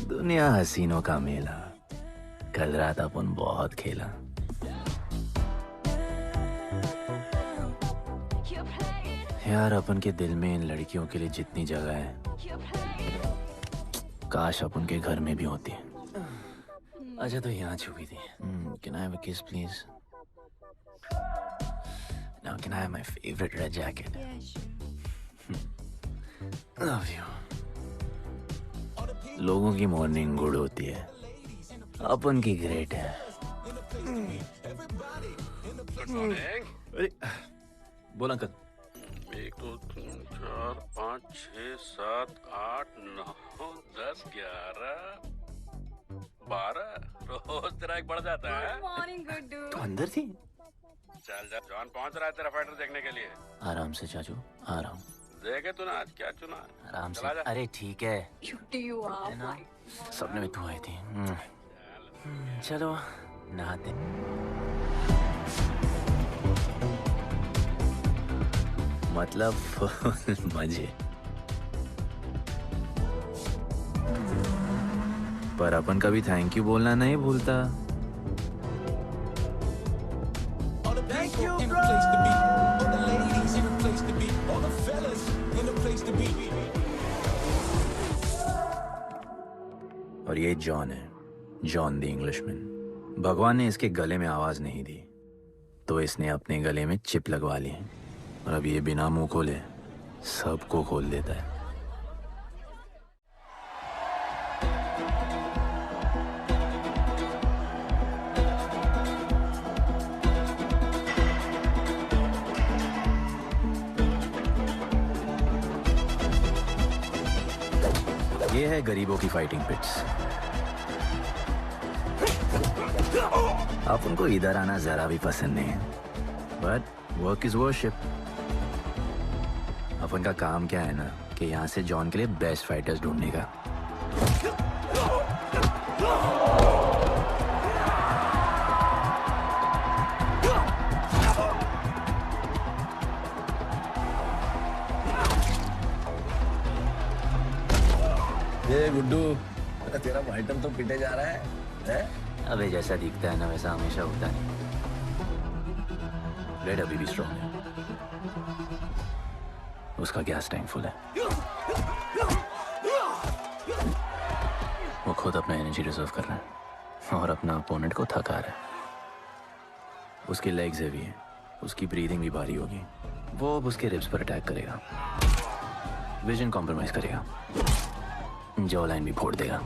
दुनिया हसीनों का मेला, कल रात अपन बहुत खेला। यार अपन के दिल में इन लड़कियों के लिए जितनी जगह है, काश अपन के घर में भी होती। अच्छा तो यहाँ छुपी थी। Can I have a kiss please? Now can I have my favorite red jacket? Yeah, sure. Love you. लोगों की मॉर्निंग गुड होती है, अपन की ग्रेट है। अरे बोल अंकल। 1 2 3 4 5 6 7 8 9 10 11 12 रोज तेरा एक बढ़ जाता है। मॉर्निंग गुड्डू। तो अंदर थी। चल जा, जॉन पहुंच रहा है तेरा फाइटर देखने के लिए। आराम से चाचू, आराम। देखे तू ना आज क्या चुना। आराम से। चला जा। अरे ठीक है। क्यूटी यू आर है ना? माय। सपने में तू आई थी। चलो नहाते। मतलब फुल मजे। पर अपन कभी थैंक यू बोलना नहीं भूलता। Thank you, in a place to be. All the ladies in a place to be. All the fellas in a place to be. और ये जॉन है, जॉन द इंग्लिशमैन। भगवान ने इसके गले में आवाज नहीं दी, तो इसने अपने गले में चिप लगवा ली और अब ये बिना मुंह खोले सबको खोल देता है। ये है गरीबों की फाइटिंग पिट्स। आप उनको इधर आना जरा भी पसंद नहीं है, बट वर्क इज वर्शिप। अपन का काम क्या है ना कि यहाँ से जॉन के लिए बेस्ट फाइटर्स ढूंढने का। ये गुड्डू, तेरा फाइटर तो पिटे जा रहा है? अबे जैसा दिखता है ना वैसा हमेशा होता नहीं। रेड अभी भी स्ट्रॉन्ग है, उसका गैस टैंक फुल है। वो खुद अपना एनर्जी रिजर्व कर रहा है और अपना अपोनेंट को थका रहा है। उसकी लेग्स हेवी हैं, उसकी ब्रीदिंग भी भारी होगी। वो अब उसके रिब्स पर अटैक करेगा, विजन कॉम्प्रोमाइज करेगा, जॉ लाइन भी फोड़ देगा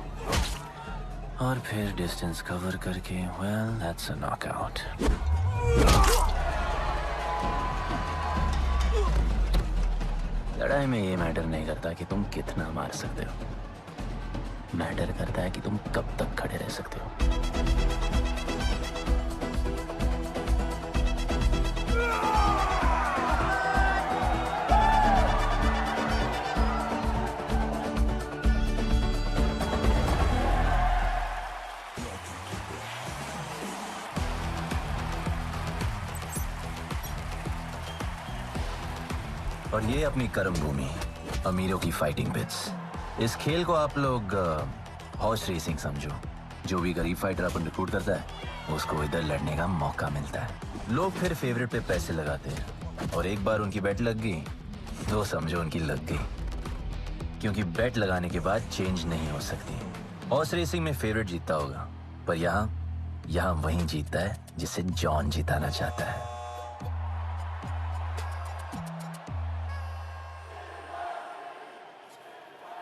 और फिर डिस्टेंस कवर करके वेल दैट्स अ नॉकआउट। लड़ाई में ये मैटर नहीं करता कि तुम कितना मार सकते हो, मैटर करता है कि तुम कब तक खड़े रह सकते हो। और ये अपनी कर्म भूमि, अमीरों की फाइटिंग पिट्स। इस खेल को आप लोग हॉर्स रेसिंग समझो। जो भी गरीब फाइटर अपन रिक्रूट करता है उसको इधर लड़ने का मौका मिलता है। लोग फिर फेवरेट पे पैसे लगाते हैं और एक बार उनकी बेट लग गई तो समझो उनकी लग गई, क्योंकि बेट लगाने के बाद चेंज नहीं हो सकती। हॉर्स रेसिंग में फेवरेट जीतता होगा, पर यहाँ वही जीतता है जिसे जॉन जिताना चाहता है।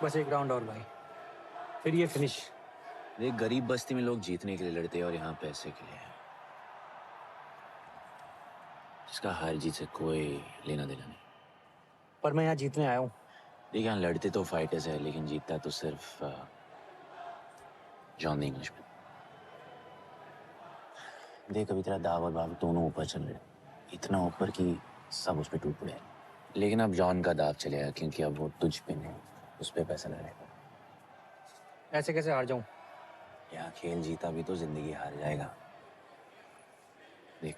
बस एक राउंड और भाई, फिर ये फिनिश। एक गरीब बस्ती में लोग जीतने के लिए लड़ते हैं और यहाँ पैसे के लिए। इसका हार जीत से कोई लेना देना नहीं। पर मैं यहाँ जीतने आया हूँ। देखिए यहाँ लड़ते तो फाइटर्स है, लेकिन जीतता तो सिर्फ जॉन द इंग्लिशमैन। देख अभी तेरा दाव और बाव दोनों ऊपर चल रहे, इतना ऊपर कि सब उस पर टूट पड़े। लेकिन अब जॉन का दाव चलेगा क्योंकि अब वो तुझ पे नहीं, उस पे पैसा लगाएगा। ऐसे कैसे हार जाऊं? यहाँ खेल जीता भी तो जिंदगी हार जाएगा। देख,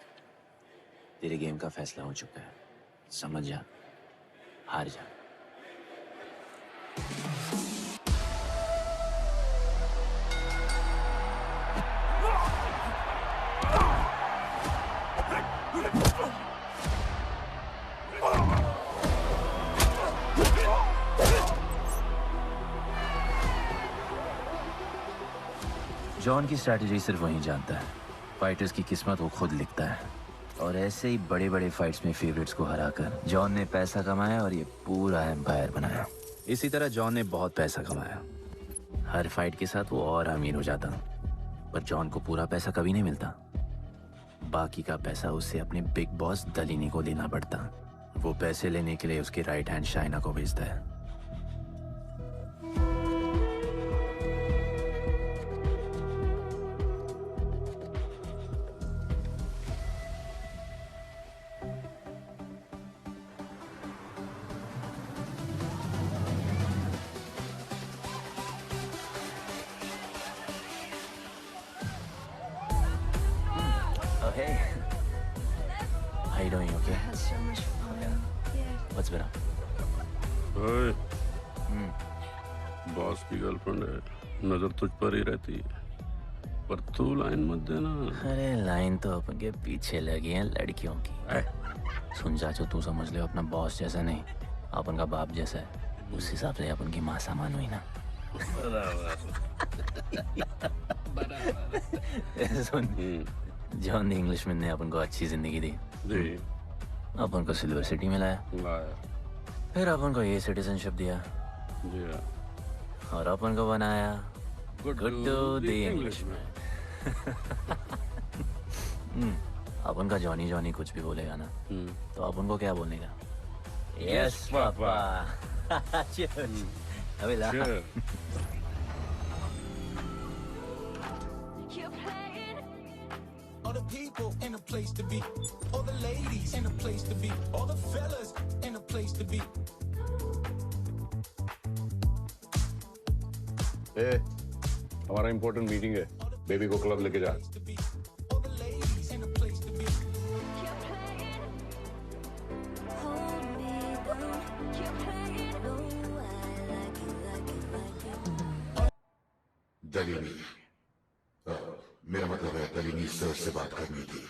तेरे गेम का फैसला हो चुका है, समझ जा, हार जा। जॉन की स्ट्रैटेजी सिर्फ वही जानता है। फाइटर्स की किस्मत वो खुद लिखता है। और ऐसे ही बड़े बड़े फाइट्स में फेवरेट्स को हराकर जॉन ने पैसा कमाया और ये पूरा एम्पायर बनाया। इसी तरह जॉन ने बहुत पैसा कमाया। हर फाइट के साथ वो और अमीर हो जाता, पर जॉन को पूरा पैसा कभी नहीं मिलता। बाकी का पैसा उसे अपने बिग बॉस दलीनी को देना पड़ता। वो पैसे लेने के लिए उसके राइट हैंड शाइना को भेजता है। Oh, hey. How you doing? Okay? So much fun. Yeah. What's been up? ओए, बॉस की गर्लफ्रेंड है, नजर तुझ पर ही रहती है, पर तू लाइन मत देना। अरे लाइन तो अपन के पीछे लगी है लड़कियों की। सुन चाचो, तू समझ ले अपना बॉस जैसा नहीं, अपन का बाप जैसा है। उस हिसाब से अपन की माँ सामान हुई ना। सुन, जॉन द इंग्लिशमैन ने अपन को अच्छी जिंदगी दी। जी, अपन को सिल्वर सिटी में लाया, लाया। फिर अपन को ये सिटीजनशिप दिया जी हाँ। और अपन को बनाया गुड्डू द इंग्लिशमैन। अपन का जॉनी जॉनी कुछ भी बोलेगा ना, तो अपन को क्या बोलने का? Yes, पापा। अबे ला। Sure. All the people in a place to be. All the ladies in a place to be. All the fellas in a place to be. हमारा इम्पोर्टेंट मीटिंग है, बेबी को क्लब लेके जा। All the ladies in a place to be. दलीनी मेरा मतलब है दलीनी sir से बात करनी थी।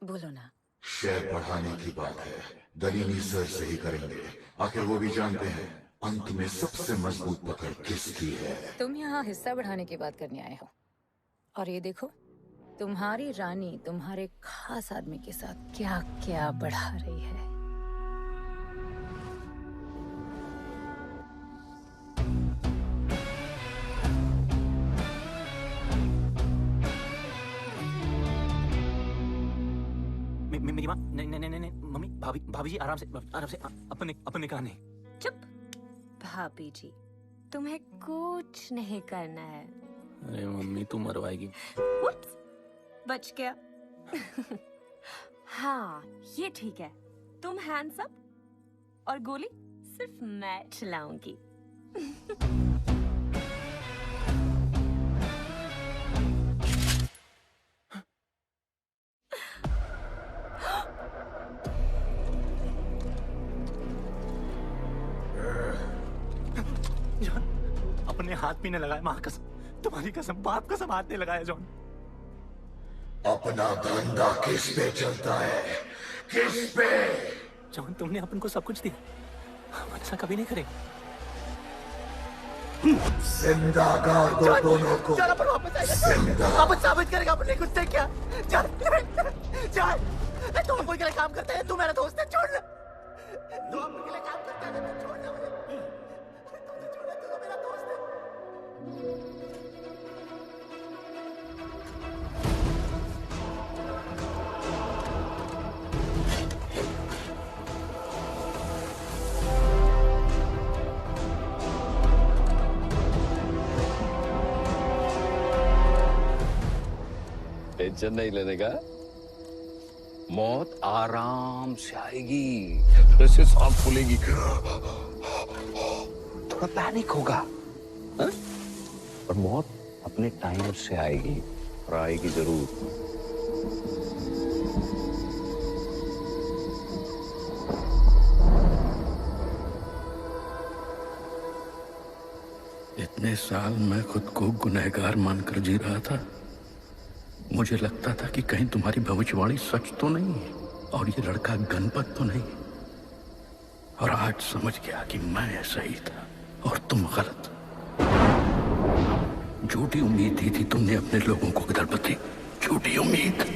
बोलो ना। शेयर बढ़ाने की बात है, दलीनी सर से ही करेंगे। आखिर वो भी जानते हैं अंत में सबसे मजबूत पकड़ किसकी है। तुम यहाँ हिस्सा बढ़ाने की बात करने आए हो, और ये देखो तुम्हारी रानी तुम्हारे खास आदमी के साथ क्या क्या बढ़ा रही है। मेरी माँ, नहीं नहीं नहीं नहीं, मम्मी, भाभी, भाभी जी आराम से अपने कहा नहीं। चुप। भाभी जी, तुम्हें कुछ नहीं करना है। अरे मम्मी, तू मरवाएगी। उप्स, बच गया। हाँ, ये ठीक है। तुम हैंड्स अप और गोली सिर्फ मैं चलाऊंगी। जॉन, अपने हाथ भी नहीं लगाया, माँ कसम, तुम्हारी कसम, बाप कसम, हाथ नहीं लगाया जॉन। अपना धंधा किस पे चलता है, किस पे? जॉन, तुमने अपन को सब कुछ दिया, हम ऐसा कभी नहीं करेंगे। जिंदा गाड़ दो दोनों को। जॉन, अपन वापस आएगा। जिंदा। अपन साबित करेगा अपने कुछ से क्या। जॉन, जॉन, तुम अपन के लिए काम करते हैं, तू मेरा दोस्त है, छोड़ ना। तू अपन के लिए काम करता है, छोड़ ना मुझे। तू छोड़, तू तो मेरा दोस्त है। टेंशन नहीं लेने का, मौत आराम से आएगी, वैसे सांस फूलेगी, थोड़ा पैनिक होगा, हा? और मौत अपने टाइम से आएगी, और आएगी जरूर। इतने साल मैं खुद को गुनहगार मानकर जी रहा था। मुझे लगता था कि कहीं तुम्हारी भविष्यवाणी सच तो नहीं है और ये लड़का गणपत तो नहीं। और आज समझ गया कि मैं सही था और तुम गलत। झूठी उम्मीद दी थी तुमने अपने लोगों को गणपति, झूठी उम्मीद।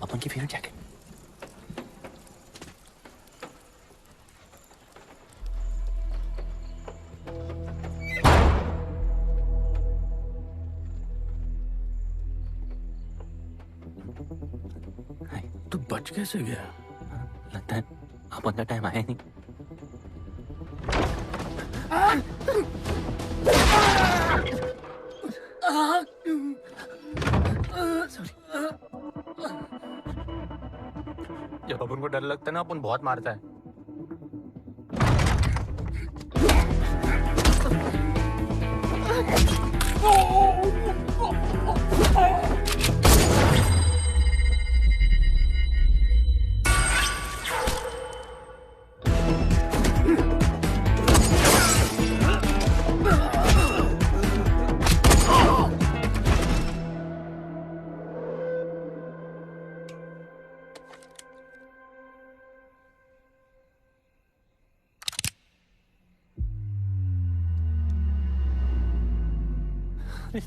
अपन की फेवरेट जैकेट। तू बच कैसे गया? लगता है अपन का टाइम आया नहीं। जब अपन को डर लगता है ना, अपन बहुत मारता है।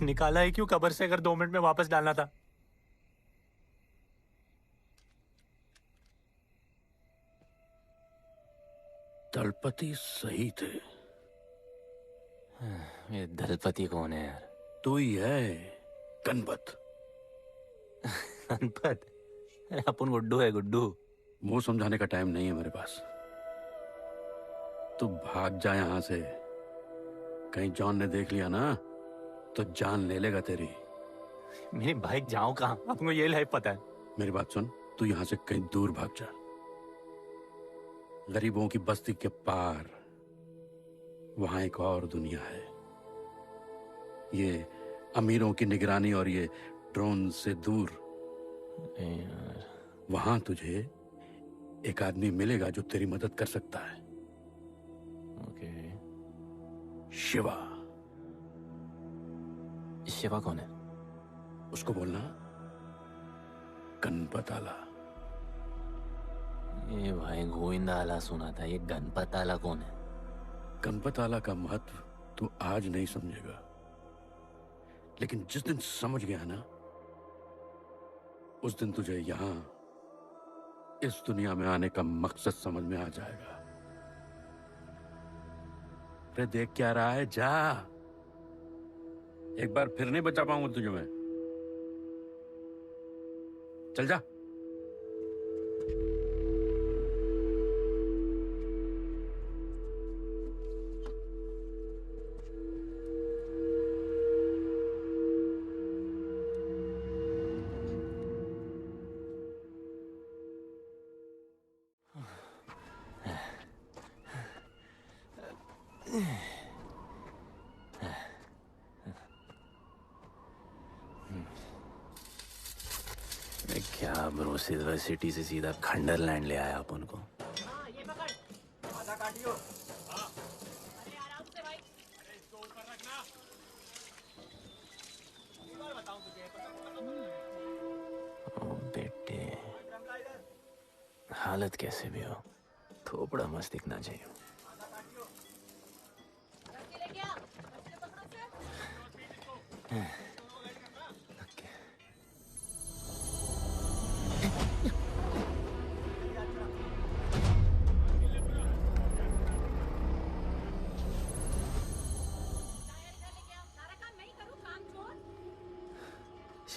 निकाला है क्यों कब्र से, अगर 2 मिनट में वापस डालना था? दलपति सही थे। ये दलपति कौन है यार? तू ही है गणपत। गणपत? अरे अपन गुड्डू है, गुड्डू। मुंह समझाने का टाइम नहीं है मेरे पास। तू भाग जा यहां से। कहीं जॉन ने देख लिया ना तो जान ले लेगा तेरी। मेरी बाइक जाऊं कहाँ? आपको ये लाइफ पता है। मेरी बात सुन, तू यहां से कहीं दूर भाग जा। गरीबों की बस्ती के पार वहां एक और दुनिया है। ये अमीरों की निगरानी और ये ड्रोन से दूर। वहां तुझे एक आदमी मिलेगा जो तेरी मदद कर सकता है। ओके। शिवा। शिवा कौन है? उसको बोलना गणपत आला। ये भाई गोविंदा आला सुना था, ये गणपत आला कौन है? गणपत आला का महत्व तू आज नहीं समझेगा, लेकिन जिस दिन समझ गया ना, उस दिन तुझे यहां इस दुनिया में आने का मकसद समझ में आ जाएगा। अरे देख क्या रहा है, जा। एक बार फिर नहीं बचा पाऊंगा तुझे मैं। चल जा। क्या ब्रो, सिल्वर सिटी से सीधा खंडरलैंड ले आया अपन को। ओ बेटे, हालत कैसे भी हो, थोपड़ा मस्त दिखना चाहिए।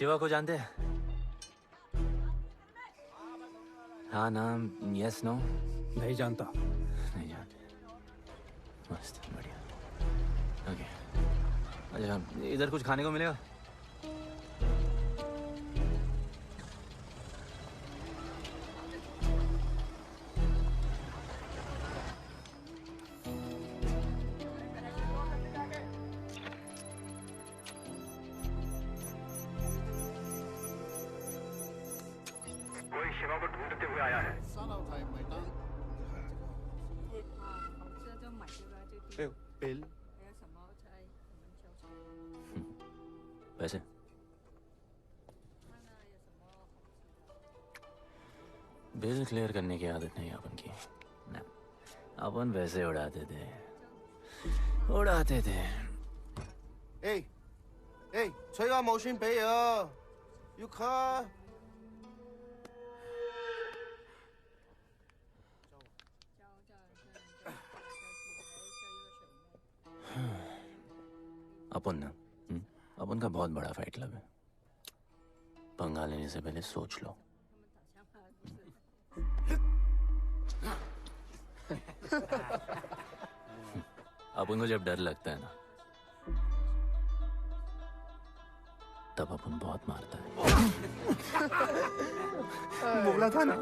शिवा को जानते हैं? हाँ नाम यस नो? नहीं जानता। नहीं जानते। मस्त बढ़िया। ओके अच्छा इधर कुछ खाने को मिलेगा? पैसे? बिल क्लियर करने की आदत नहीं अपन की। ना अपन वैसे उड़ाते थे।催我冇錢俾啊！要卡。अपन ना अपन का बहुत बड़ा फाइट क्लब है। पंगा लेने से पहले सोच लो। अपन को जब डर लगता है ना तब अपन बहुत मारता है। बोला था ना।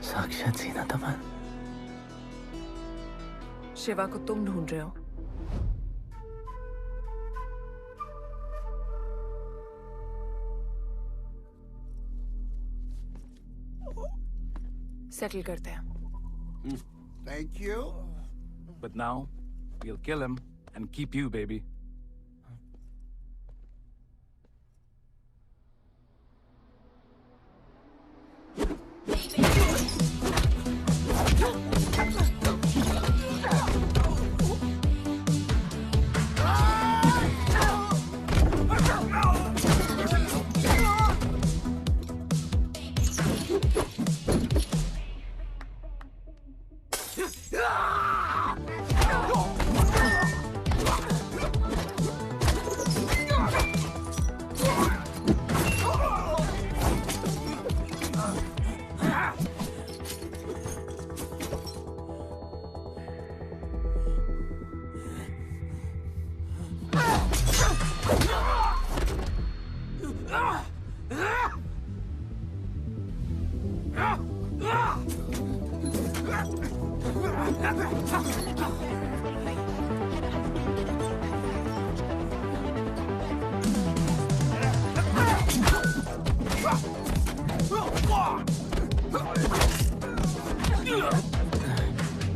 साक्षात सीना तमन। शिवा को तुम ढूंढ रहे हो? सेटल करते हैं। Thank you. But now we'll kill him and keep you, baby.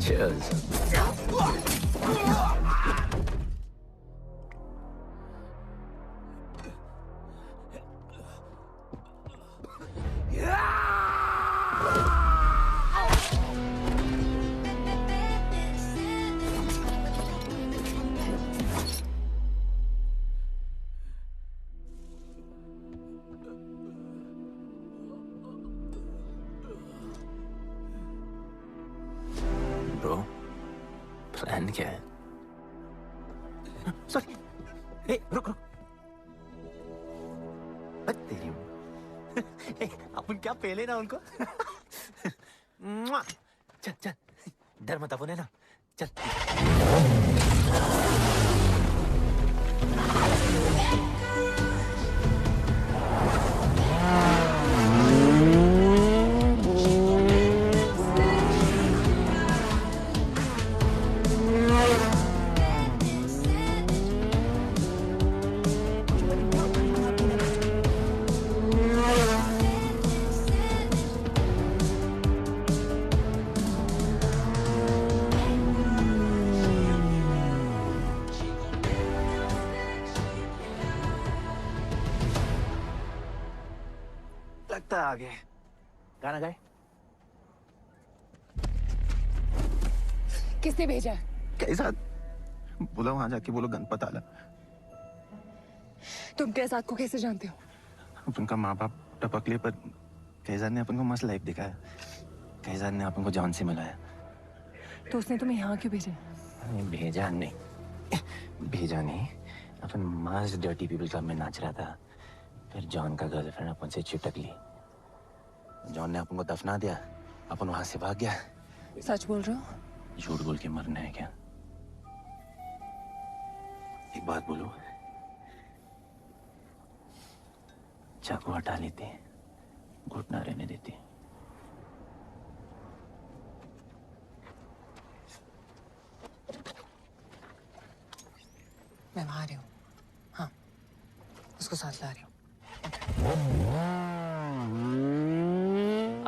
Cheers. Bro, plan क्या है? Sorry. Hey, रुक। तेरी अपन क्या पहले ना उनको? चल चल, डर मत अपन है ना? चल। लगता है आगे गाना गाए। किसने भेजा है? कैसा बोला वहां जाके बोलो गणपत आला। तुम कैसाद को कैसे जानते हो? अपन का माँ बाप टपकले पर कैजाद ने अपन को मस्त लाइफ दिखाया। कैजाद ने अपन को जॉन से मिलाया। तो उसने तुम्हें यहाँ क्यों भेजा? भेजा नहीं अपन मस्त डर्टी पीपल क्लब में नाच रहा था। फिर जॉन का गर्लफ्रेंड अपन से चिपक ली। जॉन ने अपन को दफना दिया, अपन वहां से भाग गया। सच बोल रहे हो? झूठ बोल के मरना है क्या? एक बात बोलूं, चाकू हटा लेते, घुटना रहने देते। मैं वहां आ रही हूँ। हाँ, उसको साथ ला रही हूँ।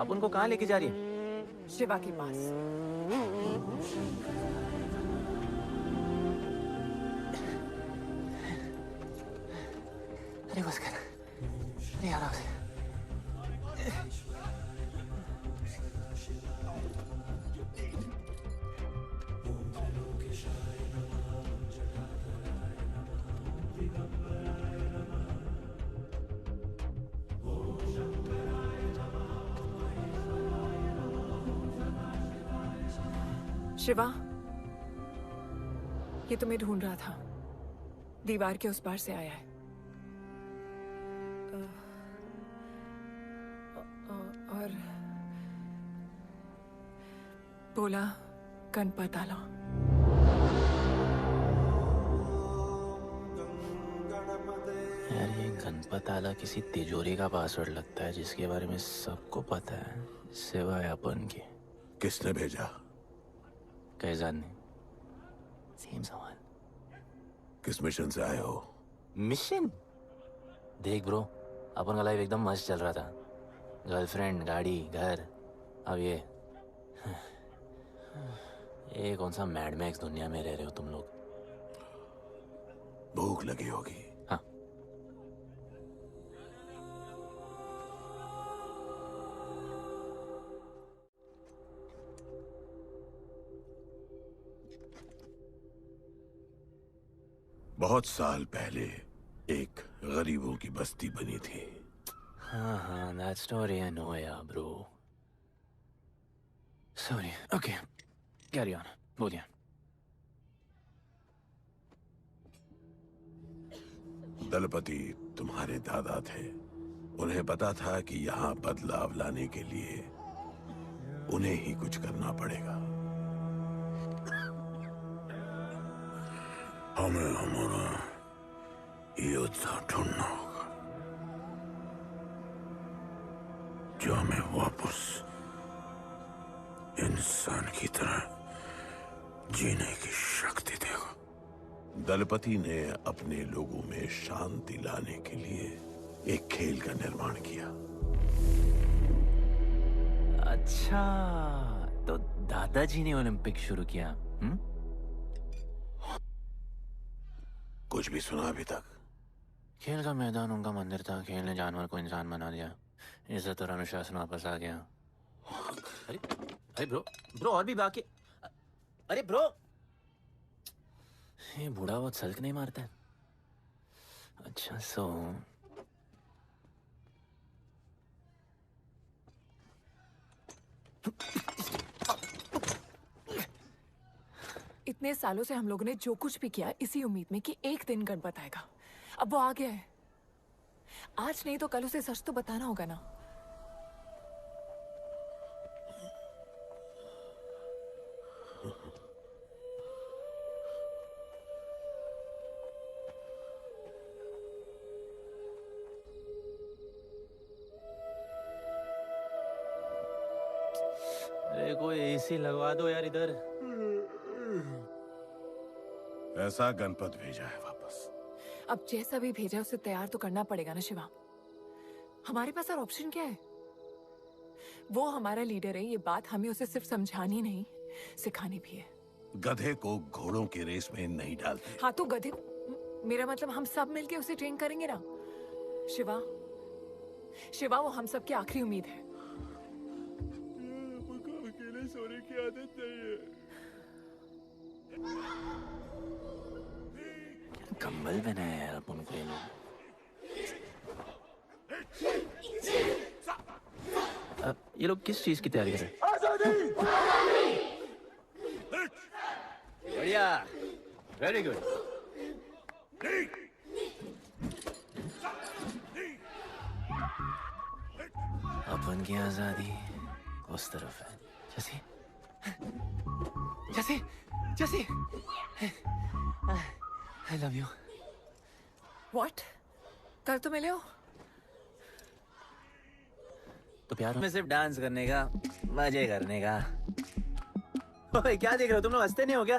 आप उनको कहाँ लेके जा रही है? शिवा के पास। अरे बस कर, अरे आराम से। शिवा, ये तुम्हें ढूंढ रहा था। दीवार के उस पार से आया है। और बोला गणपत आला। यार ये गणपत आला किसी तिजोरी का पासवर्ड लगता है जिसके बारे में सबको पता है सिवाय अपन के। किसने भेजा? कैजाद ने। सेम सवाल। किस मिशन से आए हो? मिशन? देख ब्रो, अपन का लाइफ एकदम मस्त चल रहा था। गर्लफ्रेंड, गाड़ी, घर। अब ये कौन सा मैड मैक्स दुनिया में रह रहे हो तुम लोग। भूख लगी होगी। हाँ। बहुत साल पहले एक गरीबों की बस्ती बनी थी। हाँ, that story I know, yeah, bro. Sorry. Okay, carry on. बोलिए। दलपति तुम्हारे दादा थे। उन्हें पता था कि यहाँ बदलाव लाने के लिए उन्हें ही कुछ करना पड़ेगा। हमें हमारा योद्धा ढूंढना होगा जो हमें वापस इंसान की तरह जीने की शक्ति देगा। दलपति ने अपने लोगों में शांति लाने के लिए एक खेल का निर्माण किया। अच्छा, तो दादाजी ने ओलंपिक शुरू किया। कुछ भी सुना अभी तक? खेल का मैदान उनका मंदिर था। खेल ने जानवर को इंसान बना दिया। इज्जत और अनुशासन वापस आ गया। अरे ब्रो और भी बाकी। अरे ब्रो, ये बूढ़ा बहुत सल्क नहीं मारता है। अच्छा सो इतने सालों से हम लोगों ने जो कुछ भी किया इसी उम्मीद में कि एक दिन गणपत आएगा। अब वो आ गया है। आज नहीं तो कल उसे सच तो बताना होगा ना। अरे कोई एसी लगवा दो यार इधर। ऐसा गणपत भेजा है वापस। अब जैसा भी भेजा उसे तैयार तो करना पड़ेगा ना शिवा। हमारे पास और ऑप्शन क्या है? वो हमारा लीडर है, ये बात हमें उसे सिर्फ समझानी नहीं सिखानी भी है। गधे को घोड़ों की रेस में नहीं डालते। हाँ तो गधे, मेरा मतलब हम सब मिलके उसे ट्रेन करेंगे ना शिवा। शिवा वो हम सब की आखिरी उम्मीद है। मुझको अकेले सोने की आदत नहीं है। कंबल बनाया यार अपन को ये लोग। अब ये लोग किस चीज की तैयारी कर रहे हैं? बढ़िया, वेरी गुड। अपन की आजादी उस तरफ है। जैसे जैसे जैसे आई लव यू। What? कल तो मिले हो? तो प्यार में सिर्फ डांस करने का, मजे करने का। ओए क्या देख रहे हो तुम लोग, हंसते नहीं हो क्या?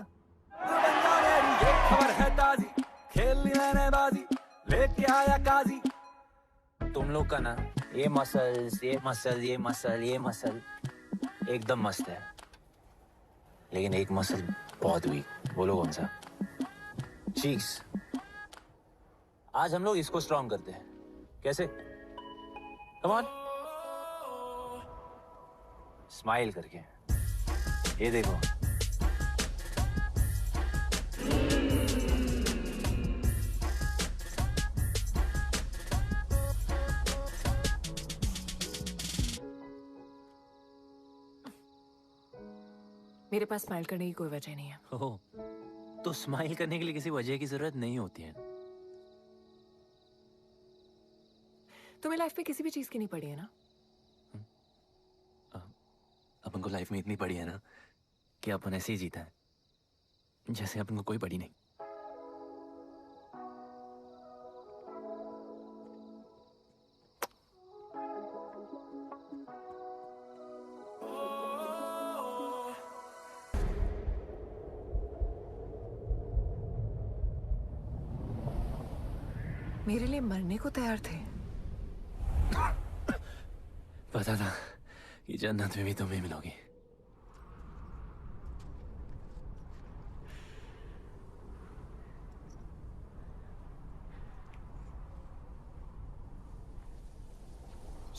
ये खबर है ताजी, खेलनी मैंने बाजी, लेके आया काजी। तुम लोग का ना ये मसल एकदम मस्त है, लेकिन एक मसल बहुत वीक। बोलो कौन सा? चीक्स। आज हम लोग इसको स्ट्रॉन्ग करते हैं। कैसे? कम ऑन, स्माइल करके। ये देखो, मेरे पास स्माइल करने की कोई वजह नहीं है। ओह, तो स्माइल करने के लिए किसी वजह की जरूरत नहीं होती है। तुम्हें लाइफ में किसी भी चीज की नहीं पड़ी है ना? अपन को लाइफ में इतनी पड़ी है ना कि अपन ऐसे ही जीता है जैसे अपन को कोई पड़ी नहीं। मेरे लिए मरने को तैयार थे। पता था कि जन्नत में भी तुम्हें मिलोगी।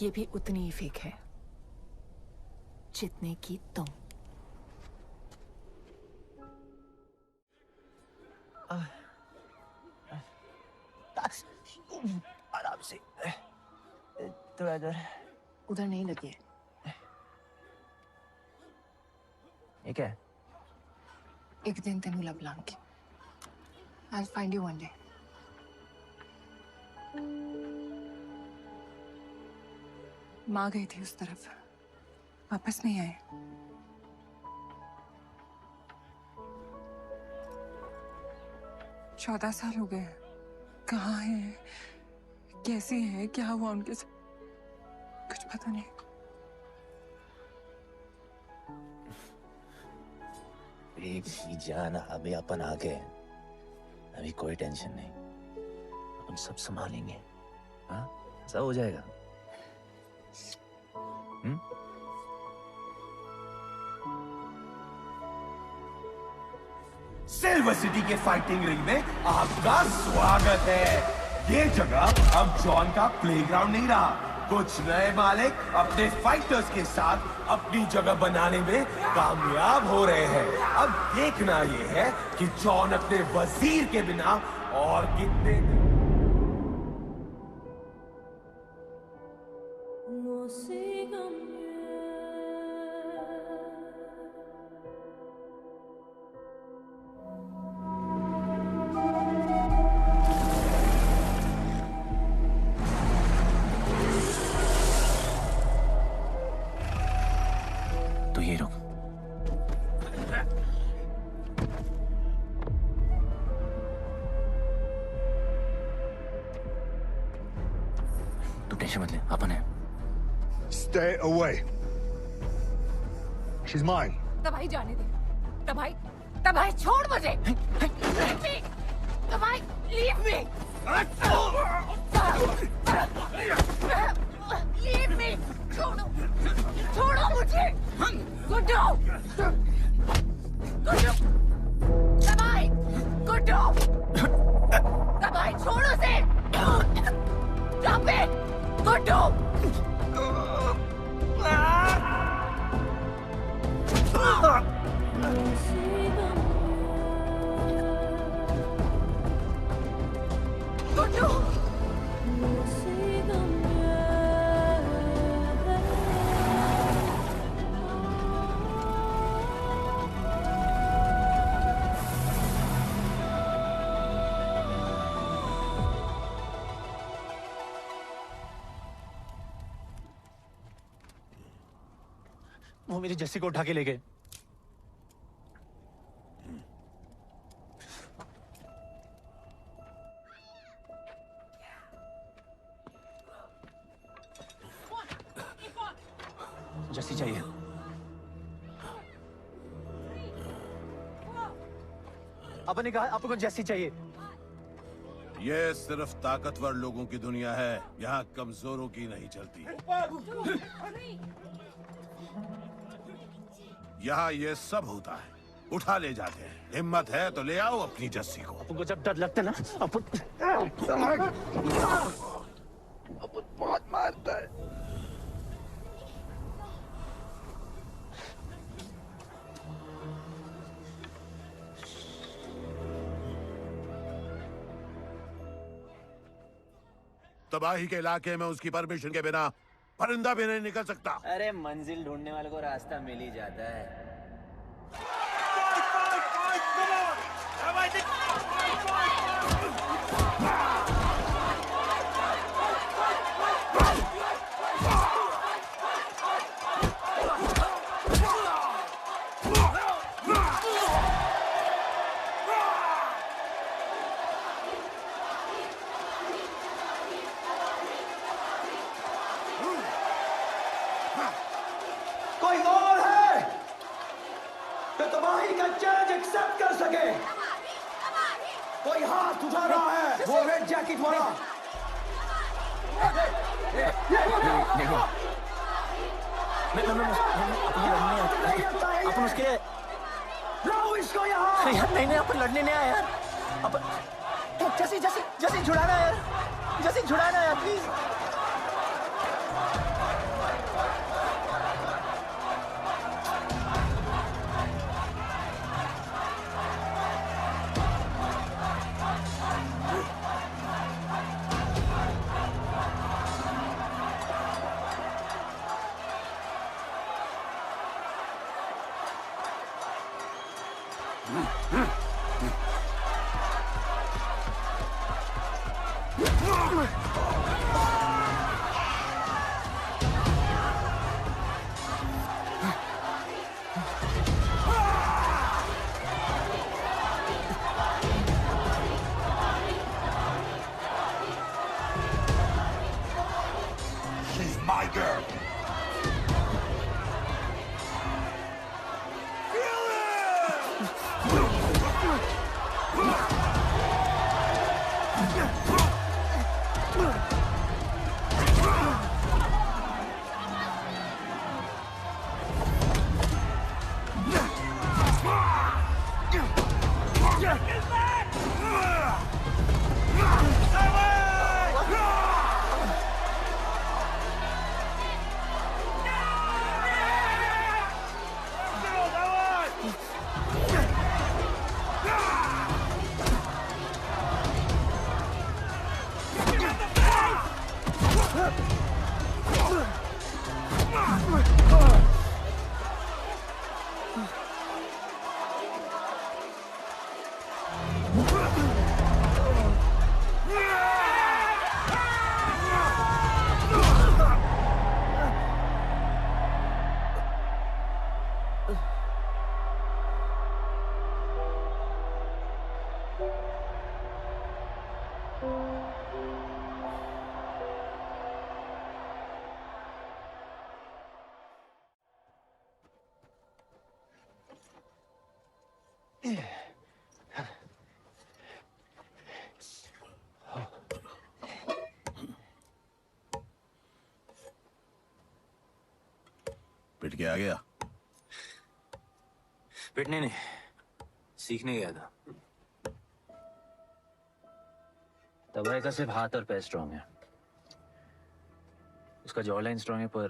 ये भी उतनी ही फेक है जितने की तुम। आराम से। तो इधर उधर नहीं लगी है। ये क्या है? एक दिन तेनू लब Langi. I'll find you one day. माँ गई थी उस तरफ, वापस नहीं आए। चौदह साल हो गए। कहाँ है, कैसी है, क्या हुआ उनके साथ, कुछ पता नहीं। एक ही जान, अभी अपन आ गए, अभी कोई टेंशन नहीं, अपन सब संभालेंगे। हाँ, सब हो जाएगा। सिल्वर सिटी के फाइटिंग रिंग में आपका स्वागत है। ये जगह अब जॉन का प्लेग्राउंड नहीं रहा। कुछ नए मालिक अपने फाइटर्स के साथ अपनी जगह बनाने में कामयाब हो रहे हैं। अब देखना ये है कि जॉन अपने वजीर के बिना और कितने तो ये रुक। तू टेंशन मत ले, अपन है। Stay away. She's mine. तबाही जाने दे। तबाही छोड़ मुझे। तबाही, leave me. Leave me. छोड़ो मुझे। गुड्डू। तबाही छोड़ो से। Stop it. गुड्डू। वो मेरी जस्सी को उठा के ले गए। जस्सी चाहिए। अपन ने कहा आपको जस्सी चाहिए। ये सिर्फ ताकतवर लोगों की दुनिया है, यहाँ कमजोरों की नहीं चलती। यहाँ ये सब होता है, उठा ले जाते हैं। हिम्मत है तो ले आओ अपनी जस्सी को। अपन को जब डर लगता है ना, अपन बहुत मारता है। तबाही के इलाके में उसकी परमिशन के बिना परिंदा भी नहीं निकल सकता। अरे मंजिल ढूंढने वाले को रास्ता मिल ही जाता है। कोई और है जो तबाही का चैलेंज एक्सेप्ट कर सके? कोई हाथ उठा रहा है, वो रेड जैकेट वाला। देखो अपन उसके लाओ इसको यहाँ। यार नहीं अपन लड़ने नहीं आया यार। अपन जैसी जैसी जैसी छुड़ाना यार, जैसी छुड़ाना यार प्लीज। She's my girl. पिट के आ गया। पिटने नहीं, सीखने गया था। तबाही का सिर्फ हाथ और पैर स्ट्रांग है, उसका जॉ लाइन स्ट्रांग है, पर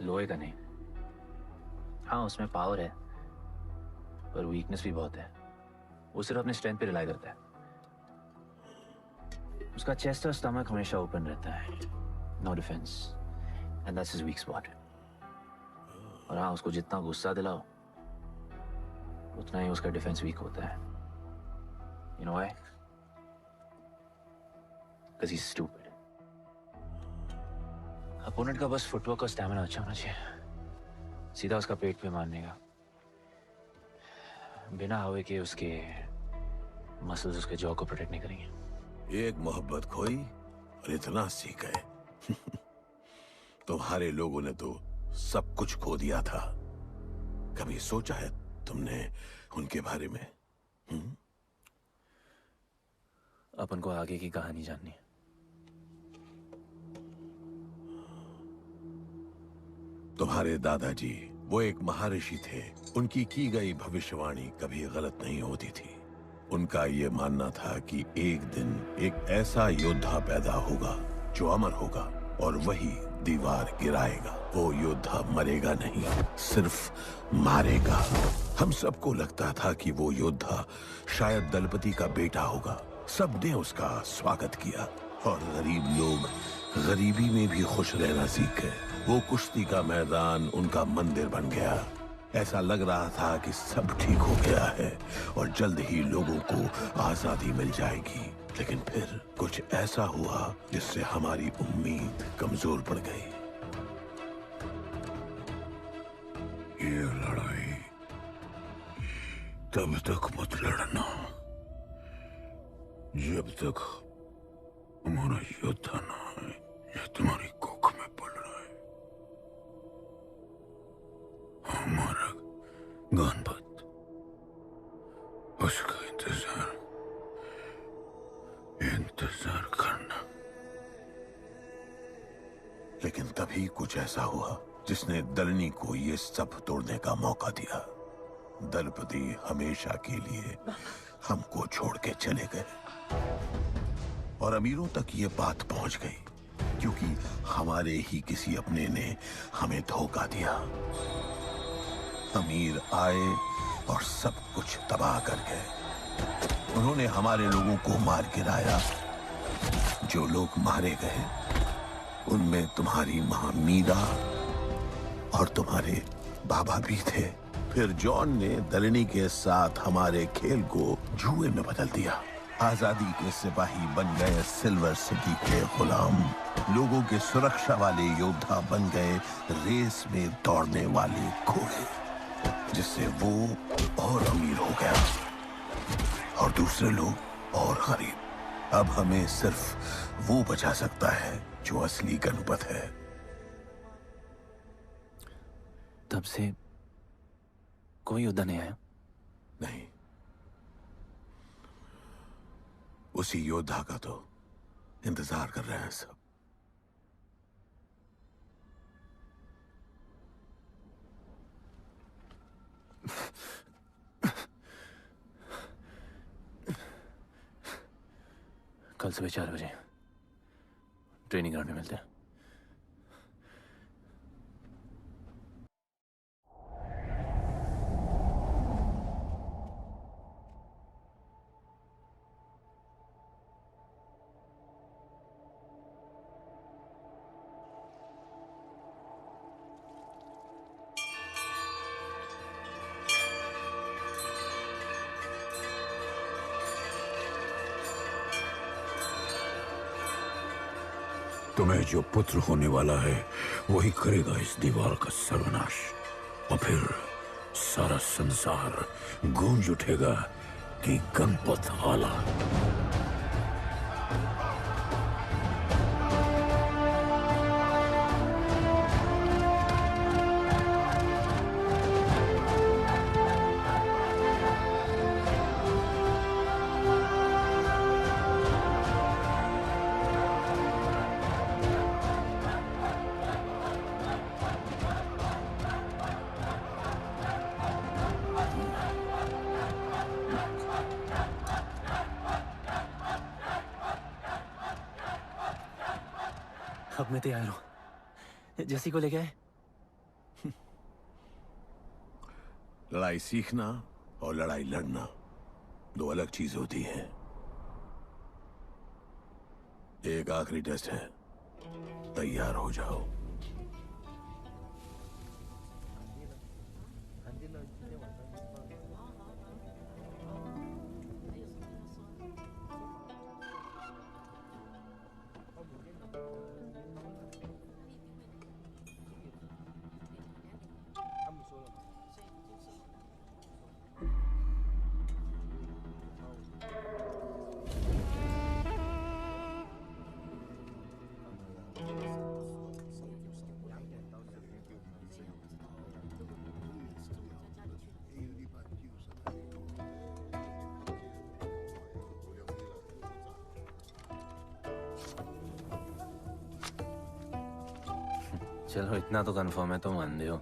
लोहे का नहीं। हाँ उसमें पावर है, पर वीकनेस भी बहुत है। वो सिर्फ अपने स्ट्रेंथ पे रिलाई करता है। उसका चेस्ट और स्टमक हमेशा ओपन रहता है, no defence, and that's his weak spot. और हाँ उसको जितना गुस्सा दिलाओ उतना ही उसका डिफेंस वीक होता है। You know why? Because he's stupid. Opponent का बस फुटवर्क और स्टैमिना अच्छा होना चाहिए। सीधा उसका पेट पे मारने का, बिना हवा के। उसके मसल्स उसके जॉ को प्रोटेक्ट नहीं करेंगे। एक मोहब्बत खोई और इतना सीख गए। तुम्हारे लोगों ने तो सब कुछ खो दिया था। कभी सोचा है तुमने उनके बारे में? अपन को आगे की कहानी जाननी है। तुम्हारे दादाजी वो एक महर्षि थे। उनकी की गई भविष्यवाणी कभी गलत नहीं होती थी। उनका ये मानना था कि एक दिन एक ऐसा योद्धा पैदा होगा जो अमर होगा और वही दीवार गिराएगा। वो योद्धा मरेगा नहीं, सिर्फ मारेगा। हम सबको लगता था कि वो योद्धा शायद दलपति का बेटा होगा। सबने उसका स्वागत किया और गरीब लोग गरीबी में भी खुश रहना सीख गए। वो कुश्ती का मैदान उनका मंदिर बन गया। ऐसा लग रहा था कि सब ठीक हो गया है और जल्द ही लोगों को आजादी मिल जाएगी। लेकिन फिर कुछ ऐसा हुआ जिससे हमारी उम्मीद कमजोर पड़ गई। ये लड़ाई तब तक मत लड़ना जब तक हमारा योद्धा ना आए। ये तुम्हारी कोख में पल रहा है। हमारा गणपत, उसका इंतजार करना। लेकिन तभी कुछ ऐसा हुआ जिसने दलनी को ये सब तोड़ने का मौका दिया। दलपति हमेशा के लिए हमको छोड़ के चले गए और अमीरों तक ये बात पहुंच गई क्योंकि हमारे ही किसी अपने ने हमें धोखा दिया। अमीर आए और सब कुछ तबाह कर गए। उन्होंने हमारे लोगों को मार गिराया। जो लोग मारे गए उनमें तुम्हारी मां मीरा और तुम्हारे बाबा भी थे। फिर जॉन ने दलनी के साथ हमारे खेल को जुए में बदल दिया। आजादी के सिपाही बन गए सिल्वर सिटी के गुलाम। लोगों के सुरक्षा वाले योद्धा बन गए रेस में दौड़ने वाले घोड़े, जिससे वो और अमीर हो गया और दूसरे लोग और गरीब। अब हमें सिर्फ वो बचा सकता है जो असली गणपत है। तब से कोई योद्धा नहीं आया? नहीं, उसी योद्धा का तो इंतजार कर रहे हैं सब। कल सुबह 4 बजे ट्रेनिंग ग्राउंड में मिलते हैं। तुम्हें जो पुत्र होने वाला है वही करेगा इस दीवार का सर्वनाश। और फिर सारा संसार गूंज उठेगा कि गणपत आला। अब मैं तैयार हूं। जैसी को ले गए। लड़ाई सीखना और लड़ाई लड़ना दो अलग चीज होती हैं। एक आखिरी टेस्ट है, तैयार हो जाओ। चलो इतना तो कंफर्म है तो मान दो।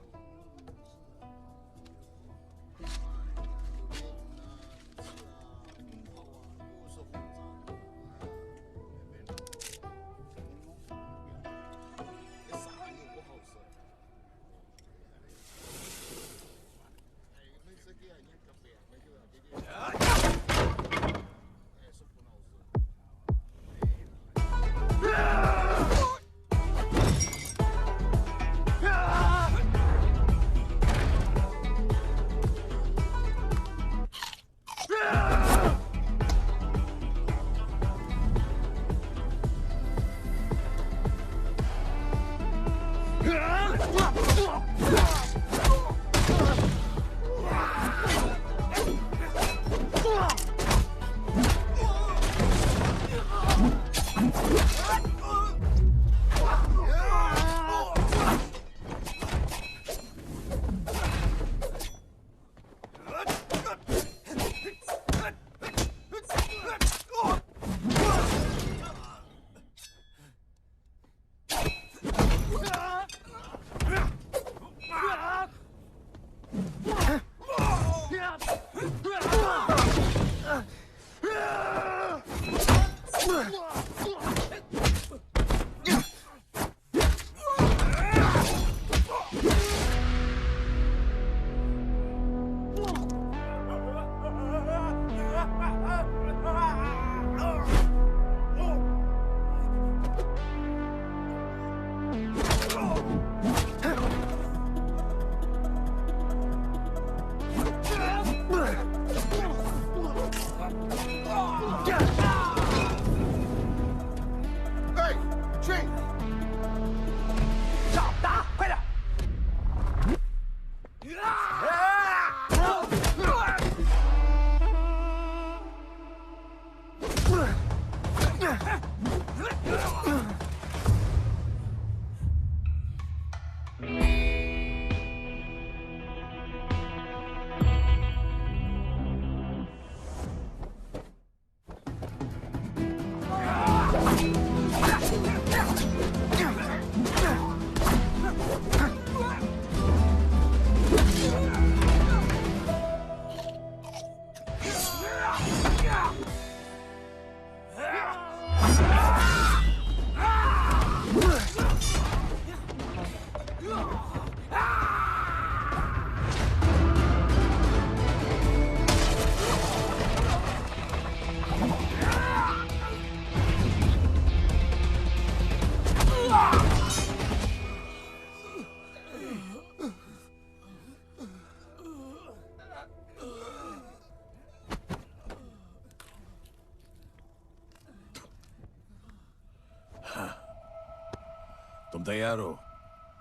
तुम तैयार हो?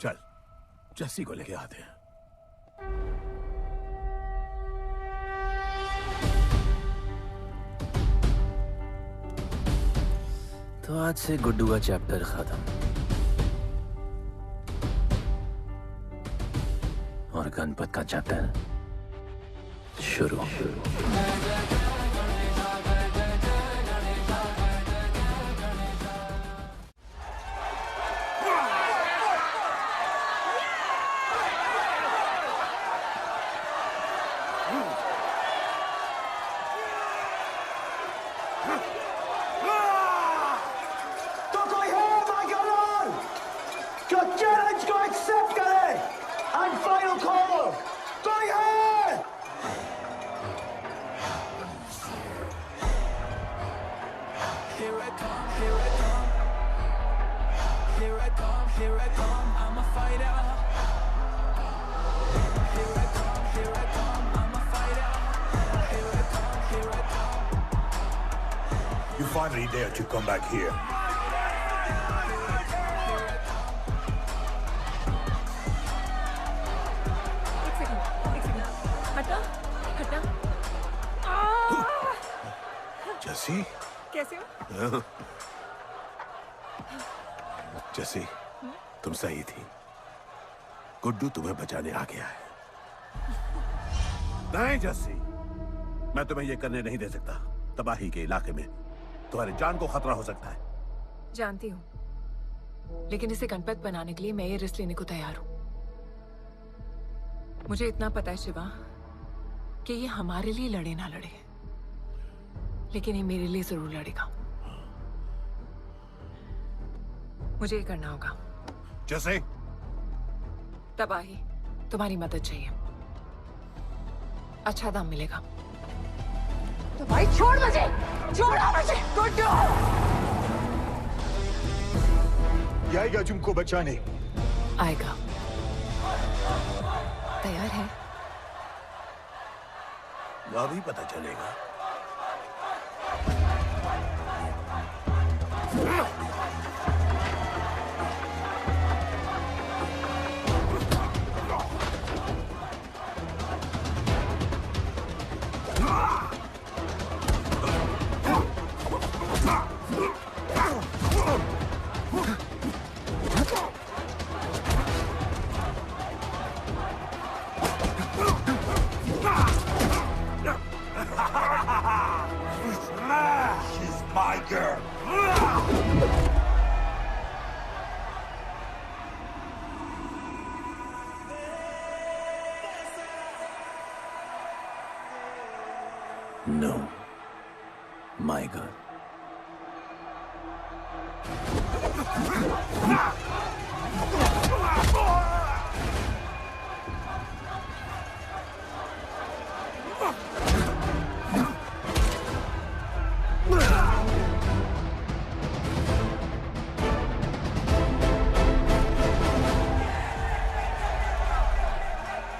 चल जस्सी को लेके आते हैं। तो आज से गुड्डू का चैप्टर खत्म और गणपत का चैप्टर शुरू। You finally dare to come back here. हटा हटा। जस्सी कैसे हो? जस्सी तुम सही थी। गुड्डू तुम्हें बचाने आ गया है। नहीं जस्सी, मैं तुम्हें यह करने नहीं दे सकता। तबाही के इलाके में तुम्हारी जान को खतरा हो सकता है। जानती हूँ, लेकिन इसे गणपत बनाने के लिए मैं ये रिस्क लेने को तैयार हूं। मुझे इतना पता है शिवा कि ये हमारे लिए लड़े ना लड़े, लेकिन ये मेरे लिए जरूर लड़ेगा। मुझे ये करना होगा। जैसे तबाही, तुम्हारी मदद चाहिए। अच्छा दाम मिलेगा। तो भाई छोड़ मुझे, छोड़ो मुझे, गुड्डू। ये आएगा तुमको बचाने। आएगा। तैयार है? अभी पता चलेगा। She's my girl. No, my girl.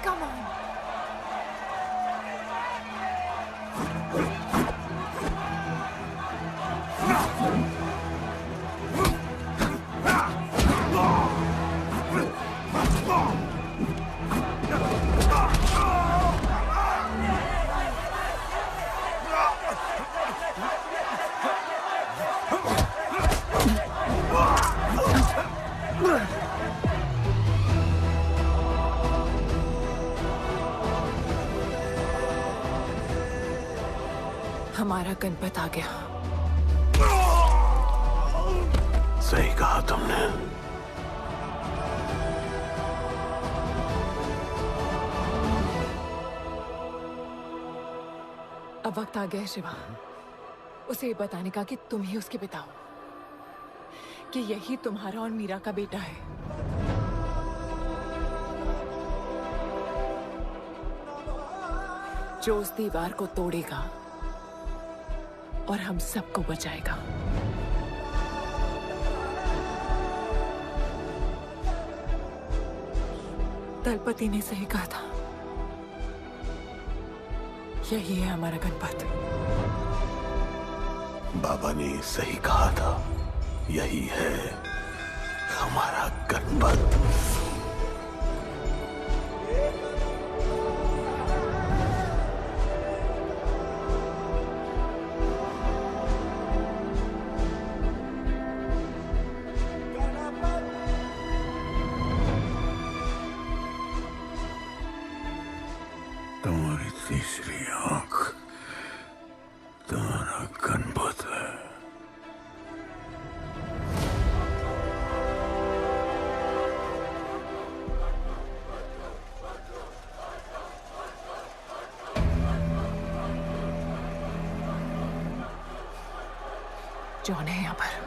Come on. हमारा गणपत आ गया। सही कहा तुमने। अब वक्त आ गया है शिवा, उसे ये बताने का कि तुम ही उसके पिता हो, कि यही तुम्हारा और मीरा का बेटा है। जो उस दीवार को तोड़ेगा और हम सबको बचाएगा। दलपति ने सही कहा था, यही है हमारा गणपत। बाबा ने सही कहा था, यही है हमारा गणपत। तुम्हारी तीसरी आंख तुम्हारा गणपत है। जॉन है यहाँ पर।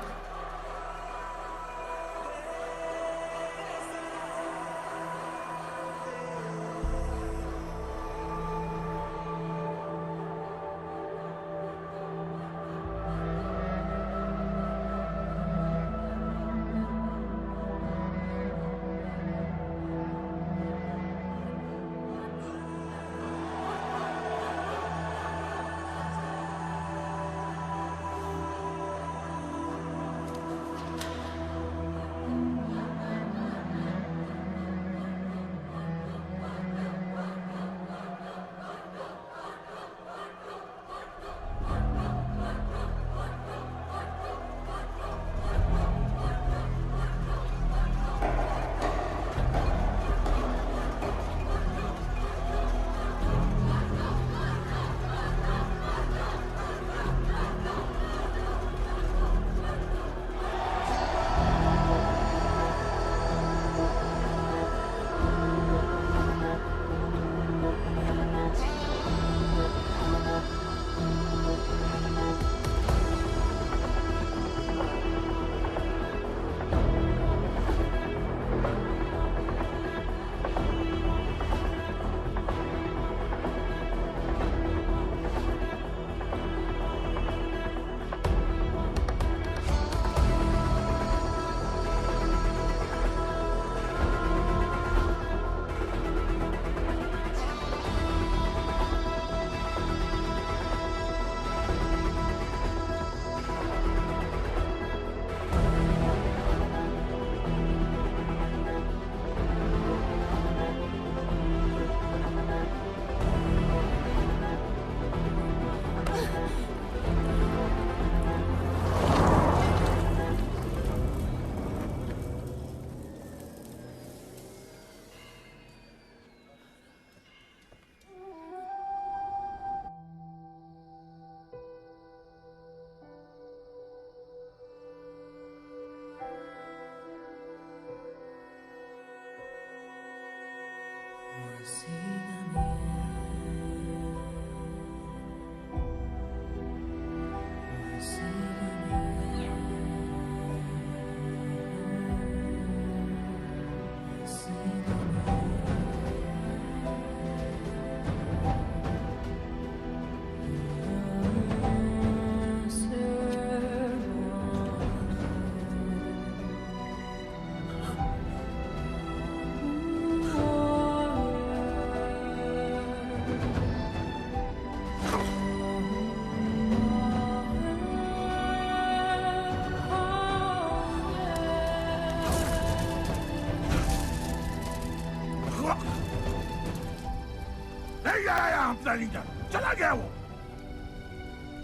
नहीं आया अपना लीडर, चला गया वो,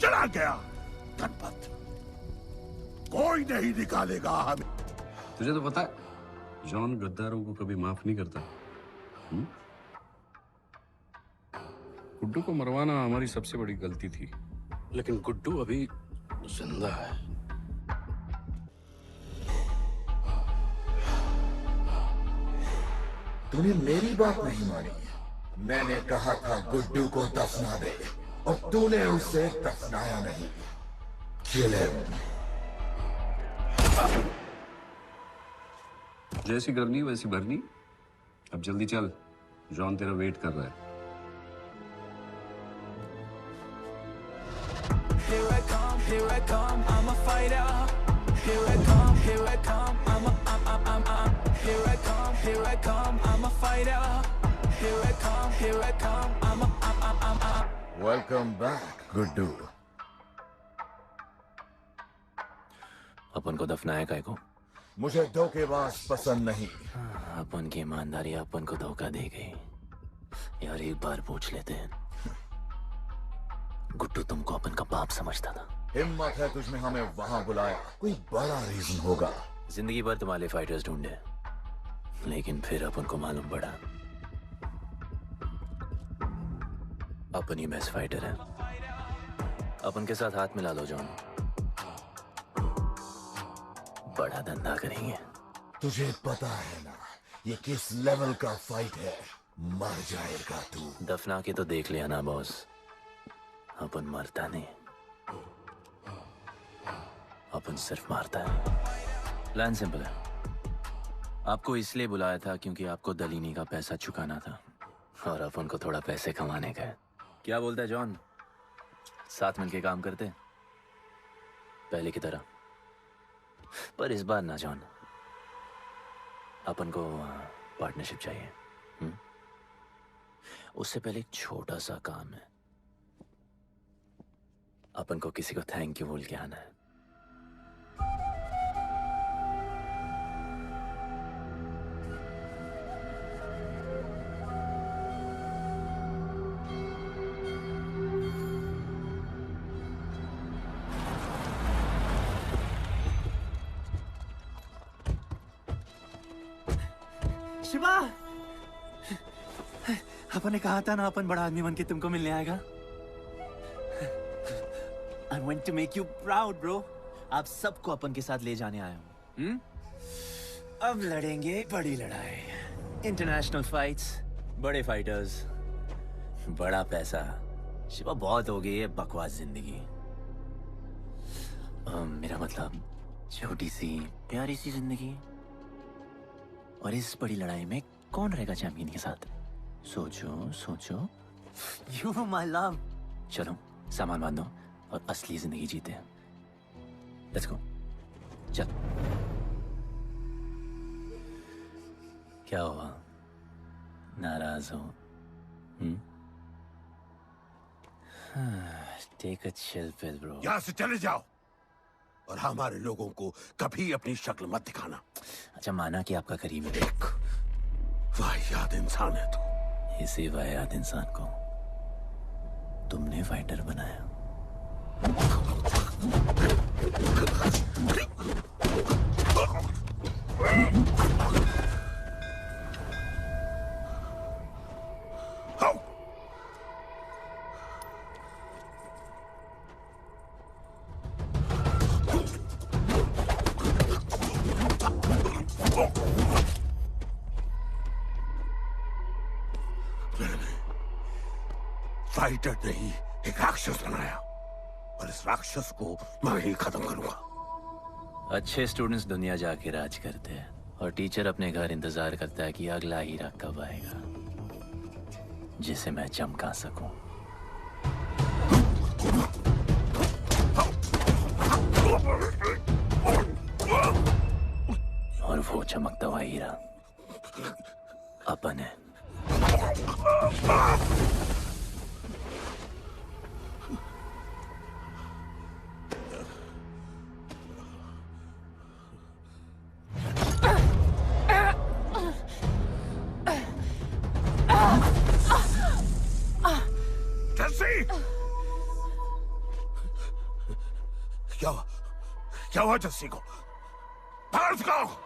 चला गया। गणपत कोई नहीं निकालेगा हमें। तुझे तो पता है जॉन गद्दारों को कभी माफ नहीं करता। गुड्डू को मरवाना हमारी सबसे बड़ी गलती थी, लेकिन गुड्डू अभी जिंदा है। तूने मेरी बात नहीं मानी। मैंने कहा था गुड्डू को दफना दे और तूने उसे दफनाया नहीं। Kill him. जैसी करनी वैसी भरनी। अब जल्दी चल, जॉन तेरा वेट कर रहा है। Here I come, I'm a fighter. Here I come, here I come, I'm here I come, I'm a fighter. Here I come, I'm Welcome back, Guddu. अपन को दफनाया काय को? मुझे धोखेबाज पसंद नहीं। अपन की ईमानदारी अपन को धोखा दे गई। यार एक बार पूछ लेते हैं, गुड्डू तुमको अपन का बाप समझता था। हिम्मत है तुझमें हमें वहां बुलाया, कोई बड़ा रीजन होगा। जिंदगी भर तुम्हारे फाइटर्स ढूंढे, लेकिन फिर अपन को मालूम पड़ा अपन ही बेस्ट फाइटर है। अपन के साथ हाथ मिला लो जॉन, बड़ा धंधा करेंगे। तुझे पता है ना ये किस लेवल का फाइट है? मर जाएगा तू। दफना के तो देख लिया ना बॉस, अपन मरता नहीं, अपन सिर्फ मारता है। प्लान सिंपल है, आपको इसलिए बुलाया था क्योंकि आपको दलीनी का पैसा चुकाना था और अपन को थोड़ा पैसे कमाने का है। क्या बोलता है जॉन, साथ मिलके काम करते पहले की तरह? पर इस बार ना जॉन, अपन को पार्टनरशिप चाहिए। उससे पहले एक छोटा सा काम है, अपन को किसी को थैंक यू बोल के आना है। शिवा, अपन ने कहा था ना अपन बड़ा आदमी बन के तुमको मिलने आएगा। I want to make you proud, bro. आप सबको अपन के साथ ले जाने आया हूँ। अब लड़ेंगे बड़ी लड़ाई, इंटरनेशनल फाइट्स, बड़े फाइटर्स, बड़ा पैसा। शिवा बहुत हो गई है बकवास जिंदगी। मेरा मतलब छोटी सी प्यारी सी जिंदगी, और इस बड़ी लड़ाई में कौन रहेगा चैंपियन के साथ? सोचो सोचो। You are my love. चलो सामान बांधो और असली जिंदगी जीते हैं। Let's go. चल। क्या हुआ, नाराज हो? Take a chill pill, bro. यहाँ से चले जाओ और हमारे लोगों को कभी अपनी शक्ल मत दिखाना। अच्छा माना कि आपका करीब है। एक वाहियात इंसान है तू। इसी वाहियात इंसान को तुमने फाइटर बनाया। फाइटर नहीं, एक राक्षस बनाया, और इस राक्षस को मैं ही खत्म करूंगा। अच्छे स्टूडेंट्स दुनिया जाके राज करते हैं और टीचर अपने घर इंतजार करता है कि अगला हीरा कब आएगा जिसे मैं चमका सकूं। और वो चमकता हुआ हीरा अपन है। क्या हुआ जस्सी को? भाग उसको!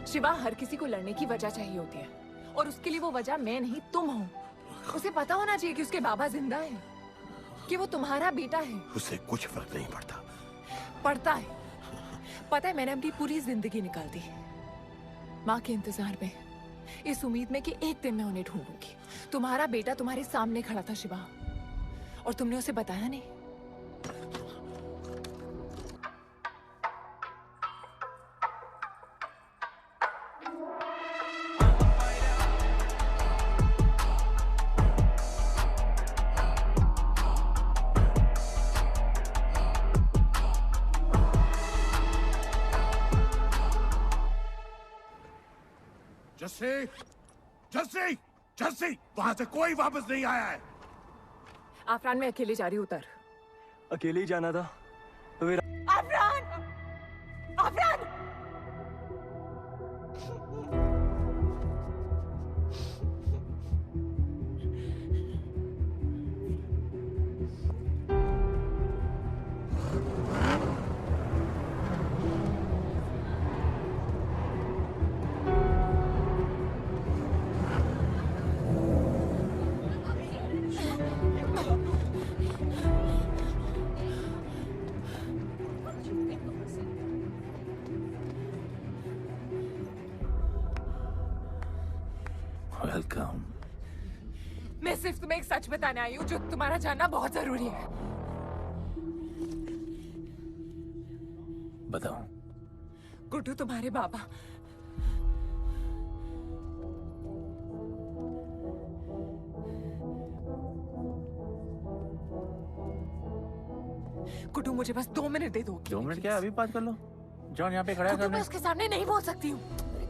शिवा, हर किसी को लड़ने की वजह चाहिए होती है और उसके लिए वो वजह मैं नहीं तुम हो। उसे पता होना चाहिए कि उसके बाबा जिंदा है, कि वो तुम्हारा बेटा है। उसे कुछ फर्क नहीं पड़ता। पड़ता है। पता है, मैंने अपनी पूरी जिंदगी निकाल दी माँ के इंतजार में, इस उम्मीद में कि एक दिन मैं उन्हें ढूंढूंगी। तुम्हारा बेटा तुम्हारे सामने खड़ा था शिवा, और तुमने उसे बताया नहीं। जस्सी, जस्सी, जस्सी, वहां से कोई वापस नहीं आया है। आफरान, मैं अकेले जा रही हूँ। उतर। अकेले ही जाना था तो फिर आफरान! आफरान! वेलकम। मैं सिर्फ तुम्हें एक सच बताने आई हूँ जो तुम्हारा जानना बहुत जरूरी है। बताओ। गुड्डू तुम्हारे बाबा। गुड्डू, मुझे बस 2 मिनट दे दो। 2 मिनट क्या, अभी बात कर लो। जॉन यहाँ पे खड़ा है। मैं उसके सामने नहीं बोल सकती हूँ।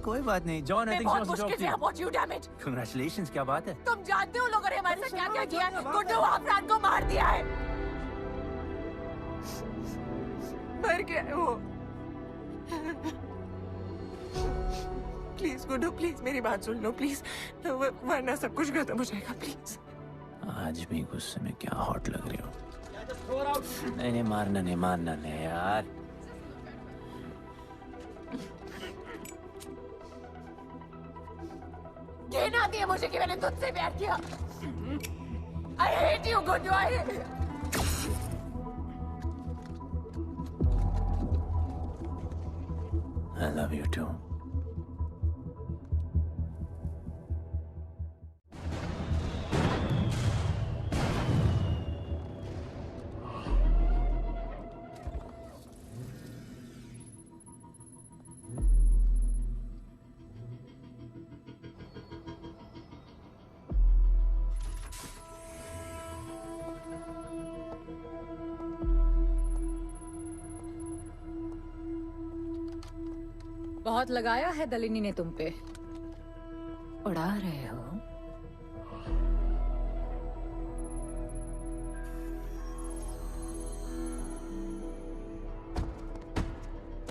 कोई बात नहीं जॉन आई थिंक बहुत मुश्किल से यहाँ पहुंची हूँ, डैम इट। कांग्रेचुलेशंस, क्या बात है? तुम जानते हो लोगों ने हमारे साथ क्या क्या किया है? गुड्डू आफरान को मार दिया है। मर गया है वो। प्लीज गुड्डू, प्लीज मेरी बात सुन लो प्लीज, वरना सब कुछ खत्म हो जाएगा प्लीज। आज भी गुस्से में क्या हॉट लग रही हो। नहीं मारना नहीं यार। कहना आती है मुझे कि मैंने तुझसे प्यार किया। I hate you, Guddu, I love you too. बहुत लगाया है दलिनी ने तुम पे, उड़ा रहे हो।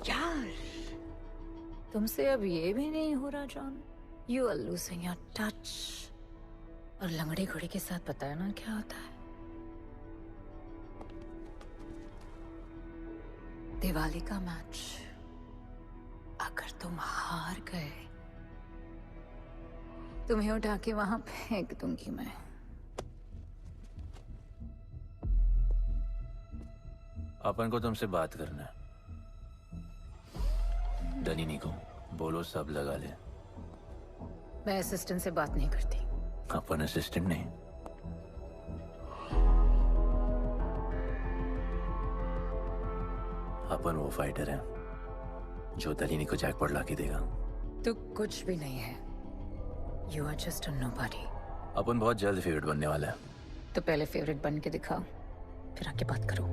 यार तुमसे अब ये भी नहीं हो रहा John. You are losing your touch. और लंगड़ी घोड़ी के साथ पता है ना क्या होता है? दिवाली का मैच अगर तुम हार गए, तुम्हें उठा के वहां फेंक दूंगी मैं। अपन को तुमसे बात करना है। दलिनी को बोलो सब लगा ले। मैं असिस्टेंट से बात नहीं करती। अपन असिस्टेंट नहीं, अपन वो फाइटर है जो दलिनी को जैकपॉट लाके देगा। तू कुछ भी नहीं है। You are just a nobody. अपन बहुत जल्द फेवरेट बनने वाला है। तो पहले फेवरेट बन के दिखाओ, फिर आके बात करो।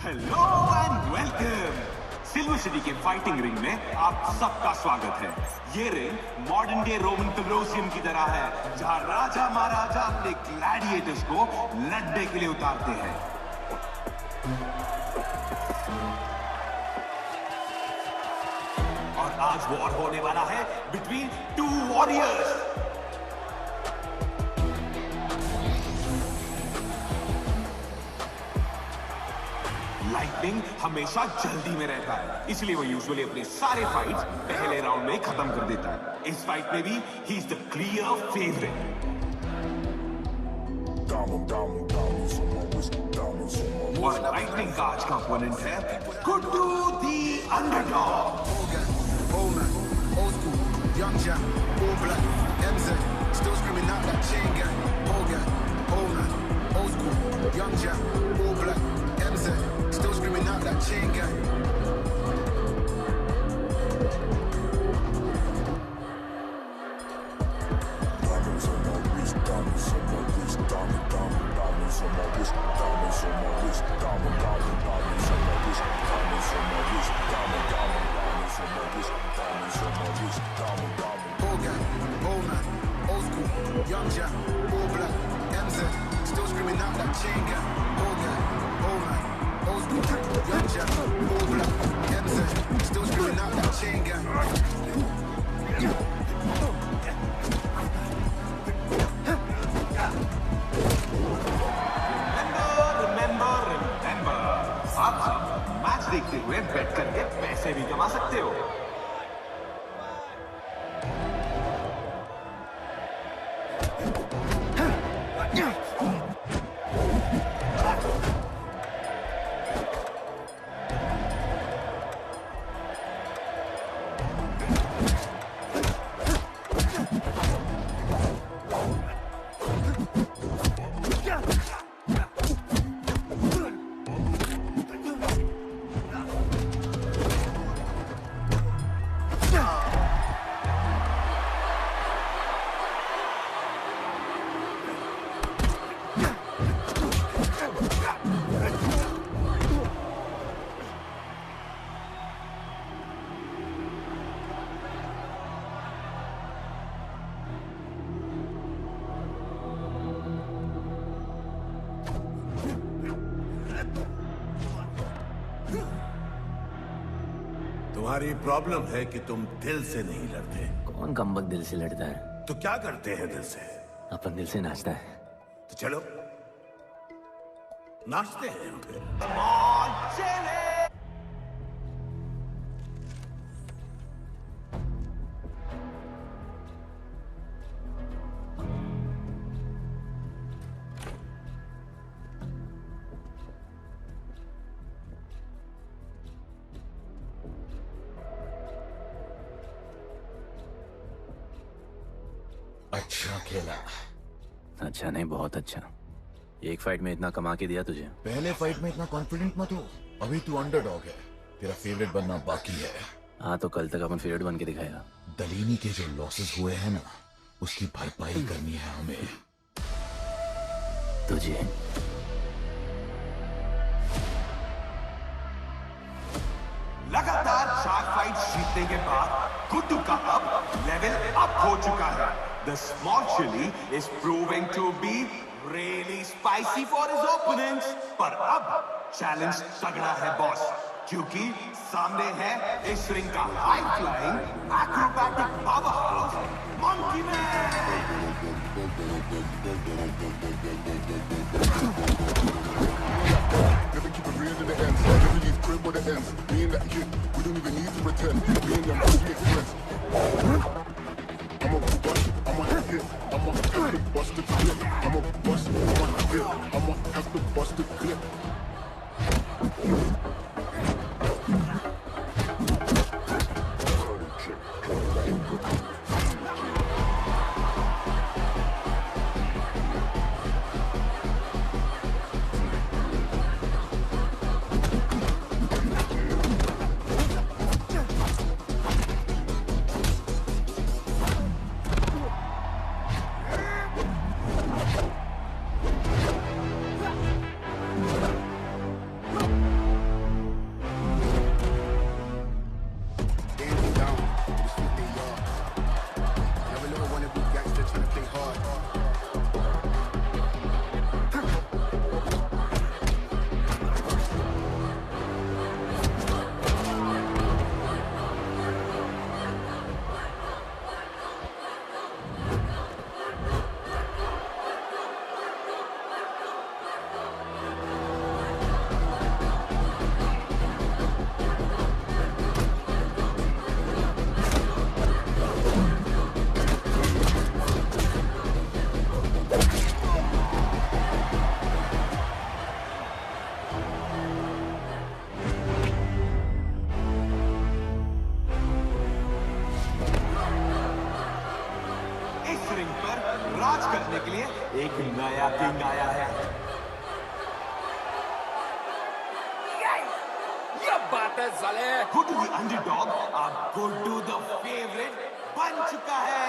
Hello and welcome. Silver city के फाइटिंग रिंग में आप सबका स्वागत है। ये ring modern day Roman Colosseum की तरह है, जहां राजा महाराजा अपने ग्लैडिएटर्स को लड़ने के लिए उतारते हैं। और आज वॉर होने वाला है बिटवीन टू वॉरियर्स। लाइटनिंग हमेशा जल्दी में रहता है, इसलिए वो यूजुअली अपने सारे फाइट्स पहले राउंड में ही खत्म कर देता है। इस फाइट में भी he is the clear favourite. और लाइटनिंग का आज का ओपोनेंट है गुड्डू दी underdog. Young Jack, all black, MZ, still screaming out that chain gang. Old gang, old man, old school. Young Jack, all black, MZ, still screaming out that chain gang. Diamonds on my wrist, diamonds on my wrist, diamonds on my wrist, diamonds on my wrist, diamonds on my wrist, diamonds on my wrist, diamonds on my wrist, diamonds on my wrist, diamond. Old gang, old man, old school, young Jack, all black, MZ, still screaming out that chain gang. Old gang, old man, old school, young Jack, all black, MZ, still screaming out that chain gang. Remember, आप सब match देखते हुए बेट करके पैसे भी कमा सकते हो। तुम्हारी प्रॉब्लम है कि तुम दिल से नहीं लड़ते। कौन कमबख्त दिल से लड़ता है? तो क्या करते हैं दिल से? अपन दिल से नाचता है। तो चलो नाचते हैं फिर। अच्छा खेला। अच्छा नहीं, बहुत अच्छा। एक फाइट में इतना कमा के दिया तुझे। पहले फाइट में इतना कॉन्फिडेंट मत हो, अभी तू अंडरडॉग है, तेरा फेवरेट बनना बाकी है। हाँ तो कल तक अपन फेवरेट बन के दिखाएगा। दलीनी के जो लॉसेस हुए हैं ना, उसकी भरपाई करनी है हमें। तुझे लगातार 4 फाइट जीतने के बाद गुड्डू का अब लेवल अप हो चुका है। The small chili is proving to be really spicy for his opponents. पर अब चैलेंज तगड़ा है बॉस, क्योंकि सामने है इस रिंग का high flying acrobatic powerhouse monkey man. Never keep it real to the end. Never leave crib where the ends. Me and that kid, we don't even need to pretend. Me and them we ain't friends. I'm a bust, I'm a hit, I'm a have to bust the clip. I'm a bust, I'm a hit, I'm a have to bust the clip. राज करने के लिए एक नया king आया है। ये बात है साले। गुड्डू द अंडरडॉग अब गुड्डू द फेवरेट बन चुका है।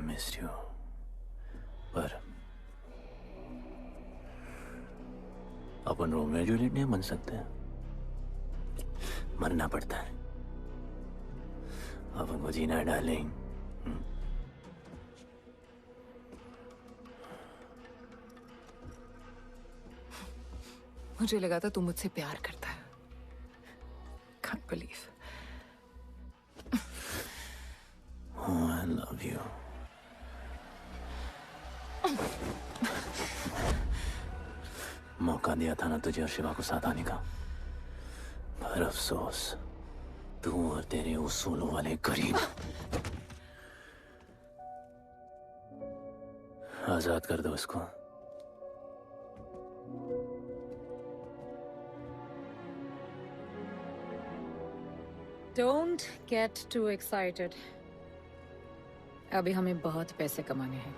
missed you. पर अपन रोमियो जूलियट नहीं बन सकते, मरना पड़ता है। अपन को जीना है डार्लिंग। मुझे लगा था तू मुझसे प्यार करता है। Can't believe. Oh, I love you. मौका दिया था ना तुझे और शिवा को साथ आने का, पर अफसोस तू और तेरे उसूलों वाले गरीब। आजाद कर दो इसको। Don't get too excited. अभी हमें बहुत पैसे कमाने हैं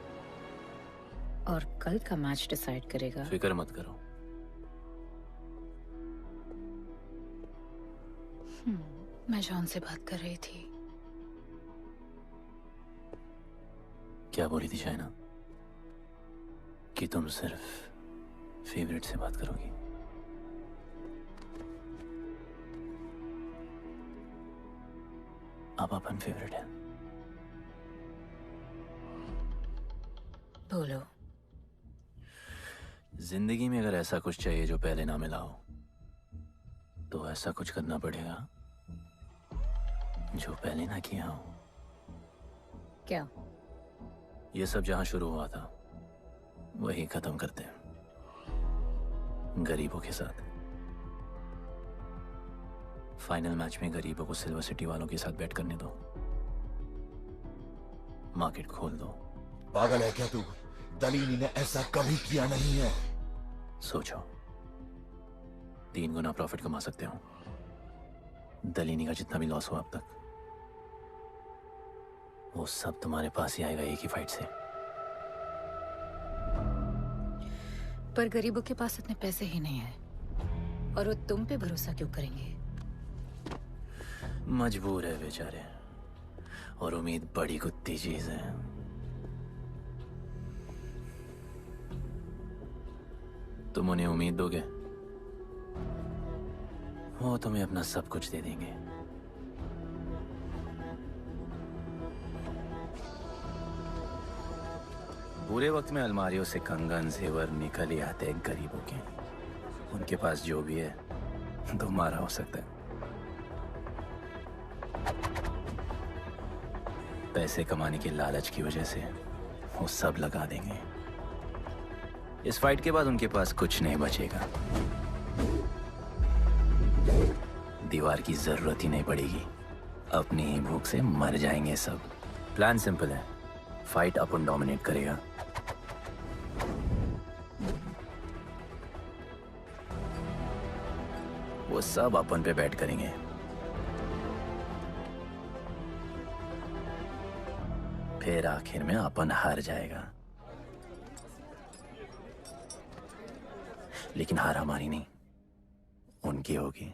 और कल का मैच डिसाइड करेगा। फिक्र मत करो। मैं जॉन से बात कर रही थी। क्या बोली थी शाइना? कि तुम सिर्फ फेवरेट से बात करोगी? अब अपन फेवरेट है। बोलो। जिंदगी में अगर ऐसा कुछ चाहिए जो पहले ना मिला हो, तो ऐसा कुछ करना पड़ेगा जो पहले ना किया हो। क्या? ये सब जहां शुरू हुआ था वही खत्म करते हैं, गरीबों के साथ। फाइनल मैच में गरीबों को सिल्वर सिटी वालों के साथ बैट करने दो, मार्केट खोल दो। पागल है क्या तू? दलीनी ने ऐसा कभी किया नहीं है। सोचो, 3 गुना प्रॉफिट कमा सकते हो। दलीनी का जितना भी लॉस हुआ अब तक, वो सब तुम्हारे पास ही आएगा एक ही फाइट से। पर गरीबों के पास इतने पैसे ही नहीं है, और वो तुम पे भरोसा क्यों करेंगे? मजबूर है बेचारे, और उम्मीद बड़ी कुत्ती चीज है। तुम उन्हें उम्मीद दोगे, वो तुम्हें अपना सब कुछ दे देंगे। बुरे वक्त में अलमारियों से कंगन जेवर निकल ही आते हैं गरीबों के। उनके पास जो भी है तुम्हारा हो सकता है। पैसे कमाने के लालच की वजह से वो सब लगा देंगे। इस फाइट के बाद उनके पास कुछ नहीं बचेगा। दीवार की जरूरत ही नहीं पड़ेगी, अपनी ही भूख से मर जाएंगे सब। प्लान सिंपल है, फाइट अपन डोमिनेट करेगा। वो सब अपन पे बैट करेंगे। फिर आखिर में अपन हार जाएगा, लेकिन हार हमारी नहीं, उनकी होगी।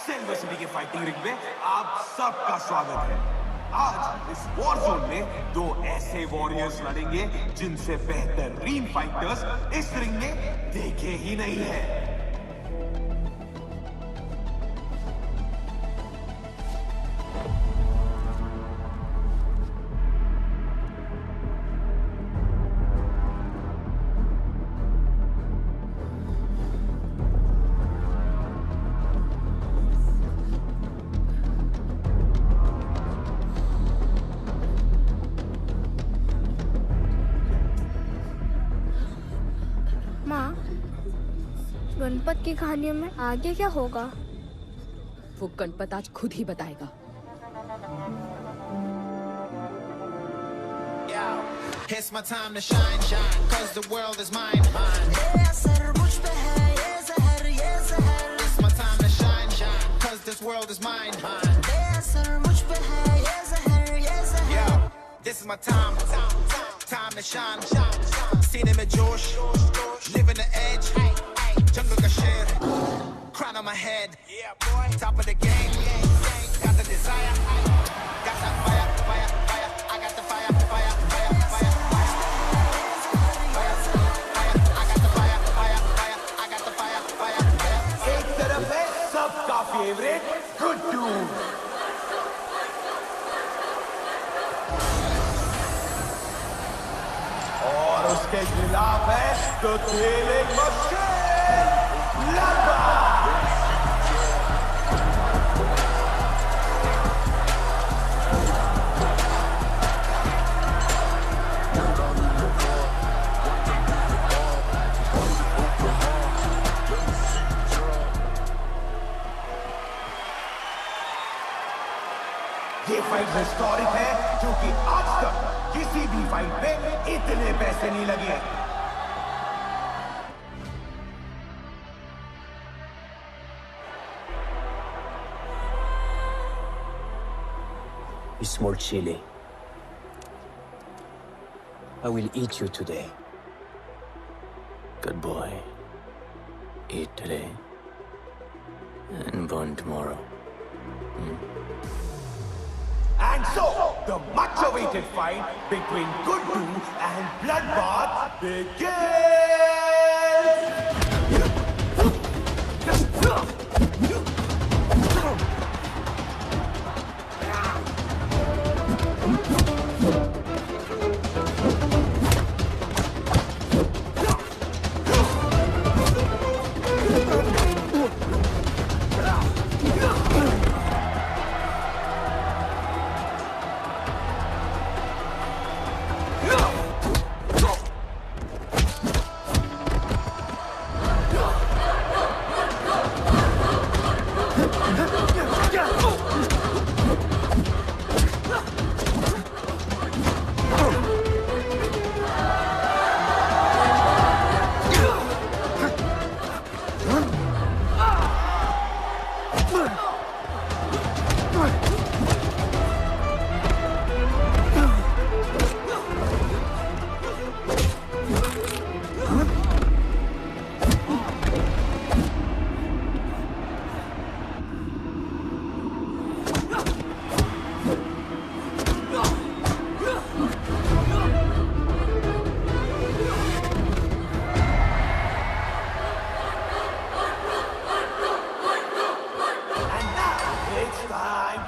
सिल्वर सिटी के फाइटिंग रिंग में आप सबका स्वागत है। आज इस वॉर जोन में 2 ऐसे वॉरियर्स लड़ेंगे जिनसे बेहतरीन फाइटर्स इस रिंग में देखे ही नहीं है। गणपत की कहानियों में आगे क्या होगा? वो गणपत आज खुद ही बताएगा। It's my time to shine, shine, cause the world is mine, mine. It's my time to shine, shine, cause this world is mine, mine. Yo, this is my time to shine, सीने में जोश, living the edge, jungle का शेर, crown on my head, top of the game, got the desire, got that fire, fire, fire, I got the fire, fire, fire, fire, fire, I got the fire, fire, fire, I got the fire, fire, fire. एक तरफ है सबका favourite Guddu, और उसके खिलाफ है तो खेल एक मशीन लगा। ये फाइट हिस्टोरिक है क्योंकि आज तक किसी भी फाइट में इतने पैसे नहीं लगे। You small chili. I will eat you today. Good boy. Eat today and burn tomorrow. And so The much-awaited fight between Guddu and Bloodbath begins!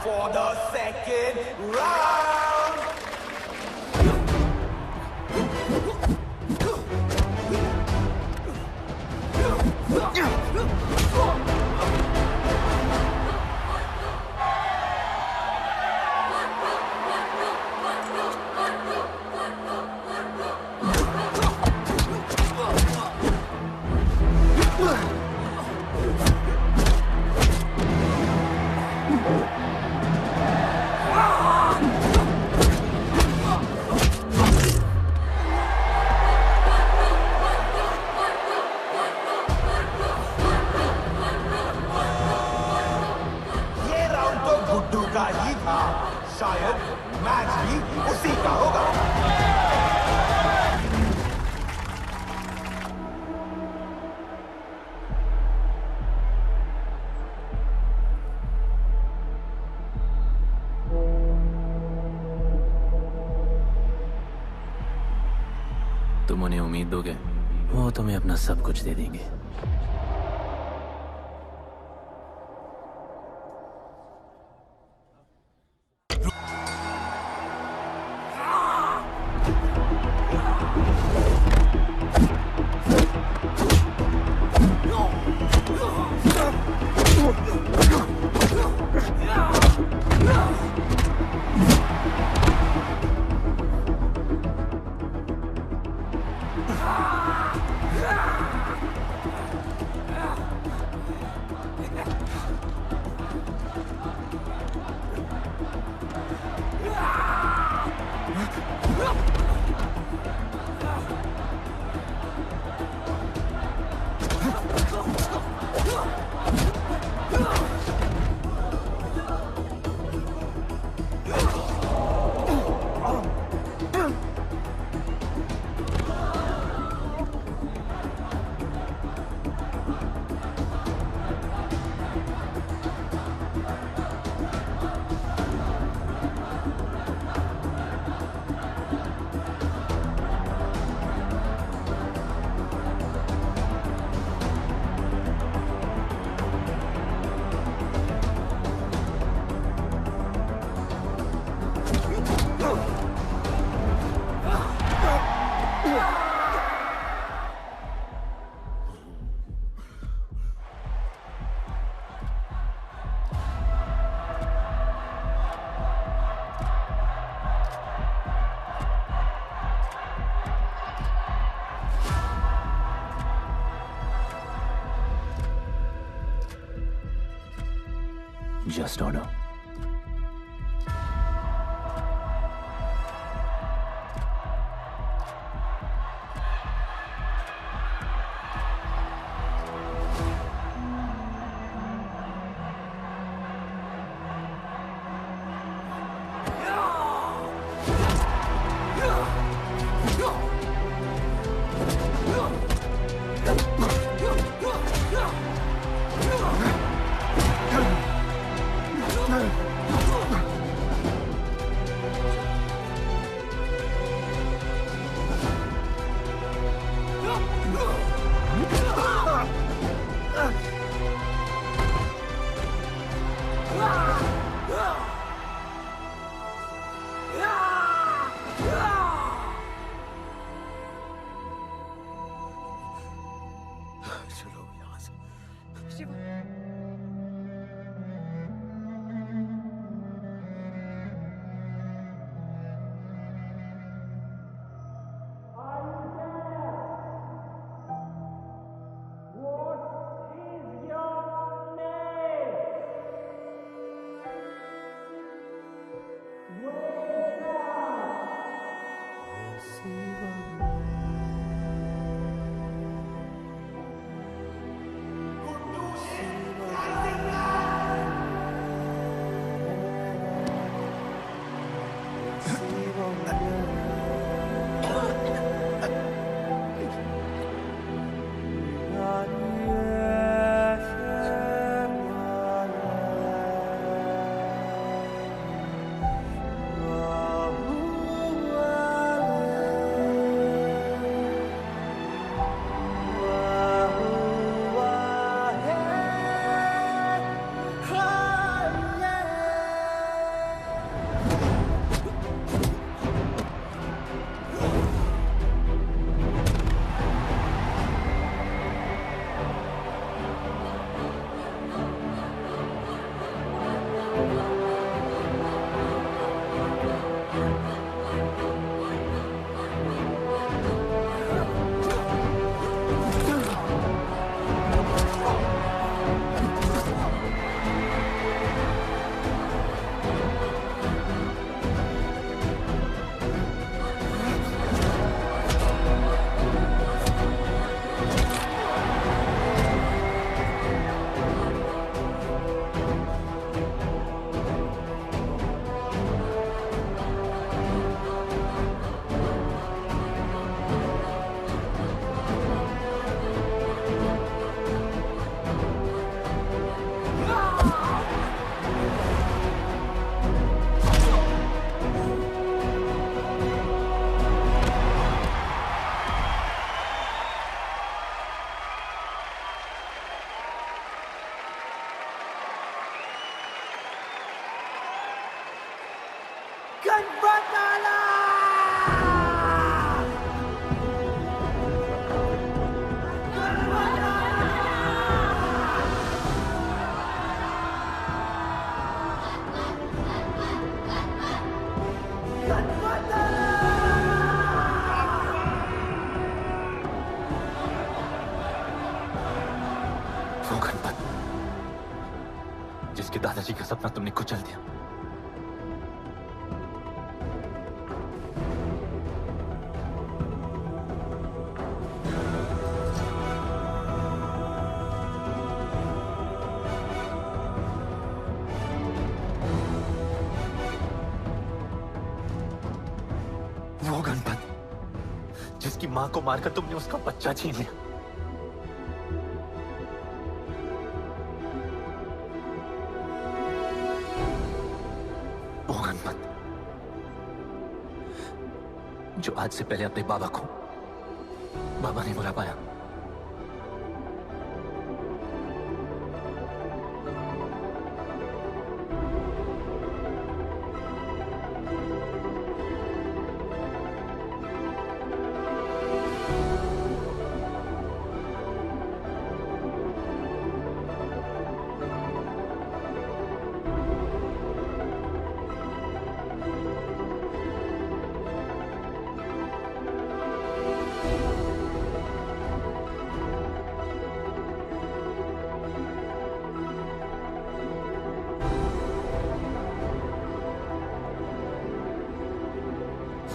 For the second round! का ही था, शायद मैच भी उसी का होगा। तुम उन्हें उम्मीद दोगे, वो तुम्हें अपना सब कुछ दे देंगे। Just don't know. चलो यहाँ से। वो गणपत जिसके दादाजी का सपना तुमने कुचल दिया। वो गणपत जिसकी मां को मारकर तुमने उसका बच्चा छीन लिया। वो गणपत जो आज से पहले अपने बाबा को बाबा नहीं बुला पाया।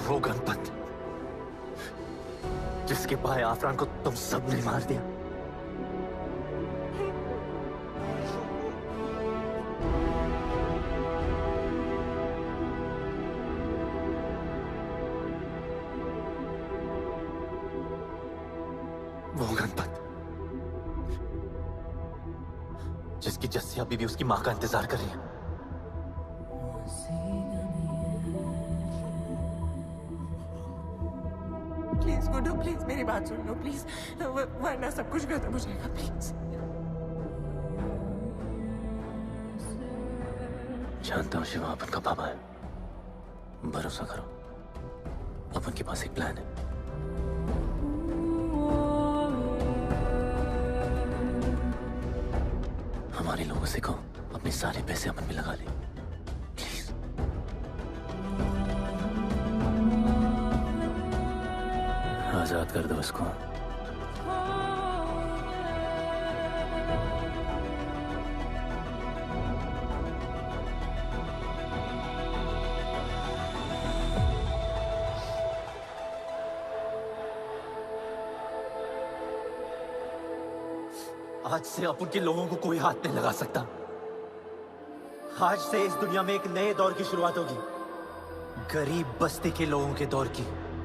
वो गणपत जिसके भाई आफरान को तुम सब ने मार दिया। वो गणपत जिसकी जस्सी अभी भी उसकी मां का इंतजार कर रही है। प्लीज गुड्डू, प्लीज मेरी बात सुन लो प्लीज, वरना सब कुछ खत्म हो जाएगा प्लीज। जानता हूँ शिवा अपन का पापा है, भरोसा करो। अपन के पास एक प्लान है। हमारे लोगों से कहो अपने सारे पैसे अमन में लगा ले, प्लीज। आजाद कर दो उसको। आज से अपन के लोगों को कोई हाथ नहीं लगा सकता। आज से इस दुनिया में एक नए दौर की शुरुआत होगी, गरीब बस्ती के लोगों के दौर की,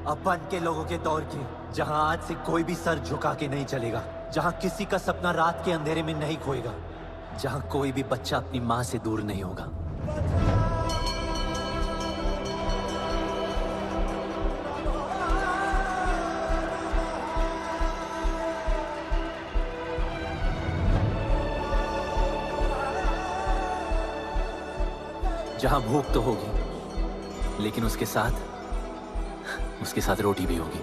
अपन के लोगों के दौर की, जहां आज से कोई भी सर झुका के नहीं चलेगा, जहां किसी का सपना रात के अंधेरे में नहीं खोएगा, जहां कोई भी बच्चा अपनी मां से दूर नहीं होगा। जहां भूख तो होगी, लेकिन उसके साथ रोटी भी होगी।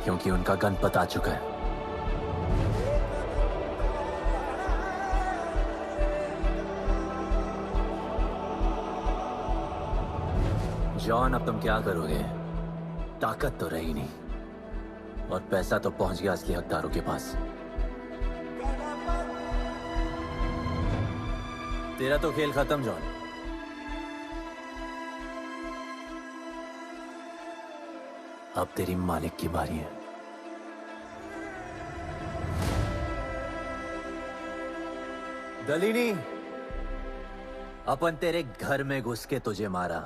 क्योंकि उनका गणपत आ चुका है। जॉन, अब तुम क्या करोगे? ताकत तो रही नहीं और पैसा तो पहुंच गया असली हकदारों के पास। तेरा तो खेल खत्म जॉन। अब तेरी मालिक की बारी है। गलीनी, अपन तेरे घर में घुस के तुझे मारा,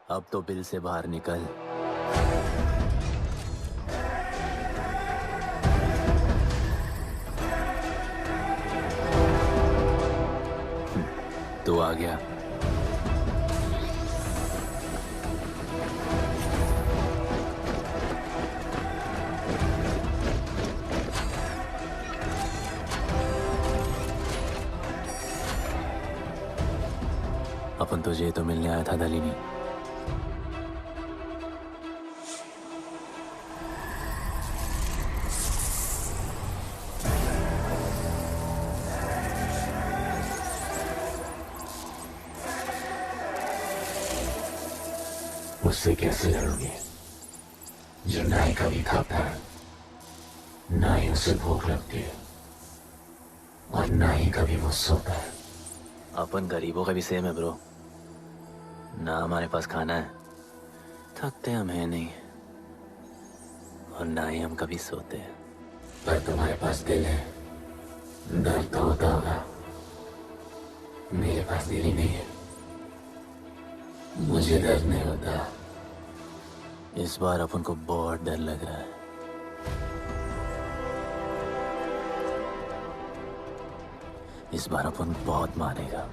अब तो बिल से बाहर निकल। तू आ गया। अपन तुझे तो मिलने आया था दलीनी। उससे कैसे लड़ोगे जो ना ही कभी खाता है, ना ही उसे भूख लगती है और ना ही कभी वो सोता है। अपन गरीबों का भी सेम है ब्रो। ना हमारे पास खाना है, थकते हम है नहीं, और ना ही हम कभी सोते हैं। पर तुम्हारे पास दिल है, दर्द तो होता होगा। मेरे पास दिल ही नहीं है, मुझे दर्द नहीं होता। इस बार अपन को बहुत डर लग रहा है। इस बार अपन बहुत मानेगा।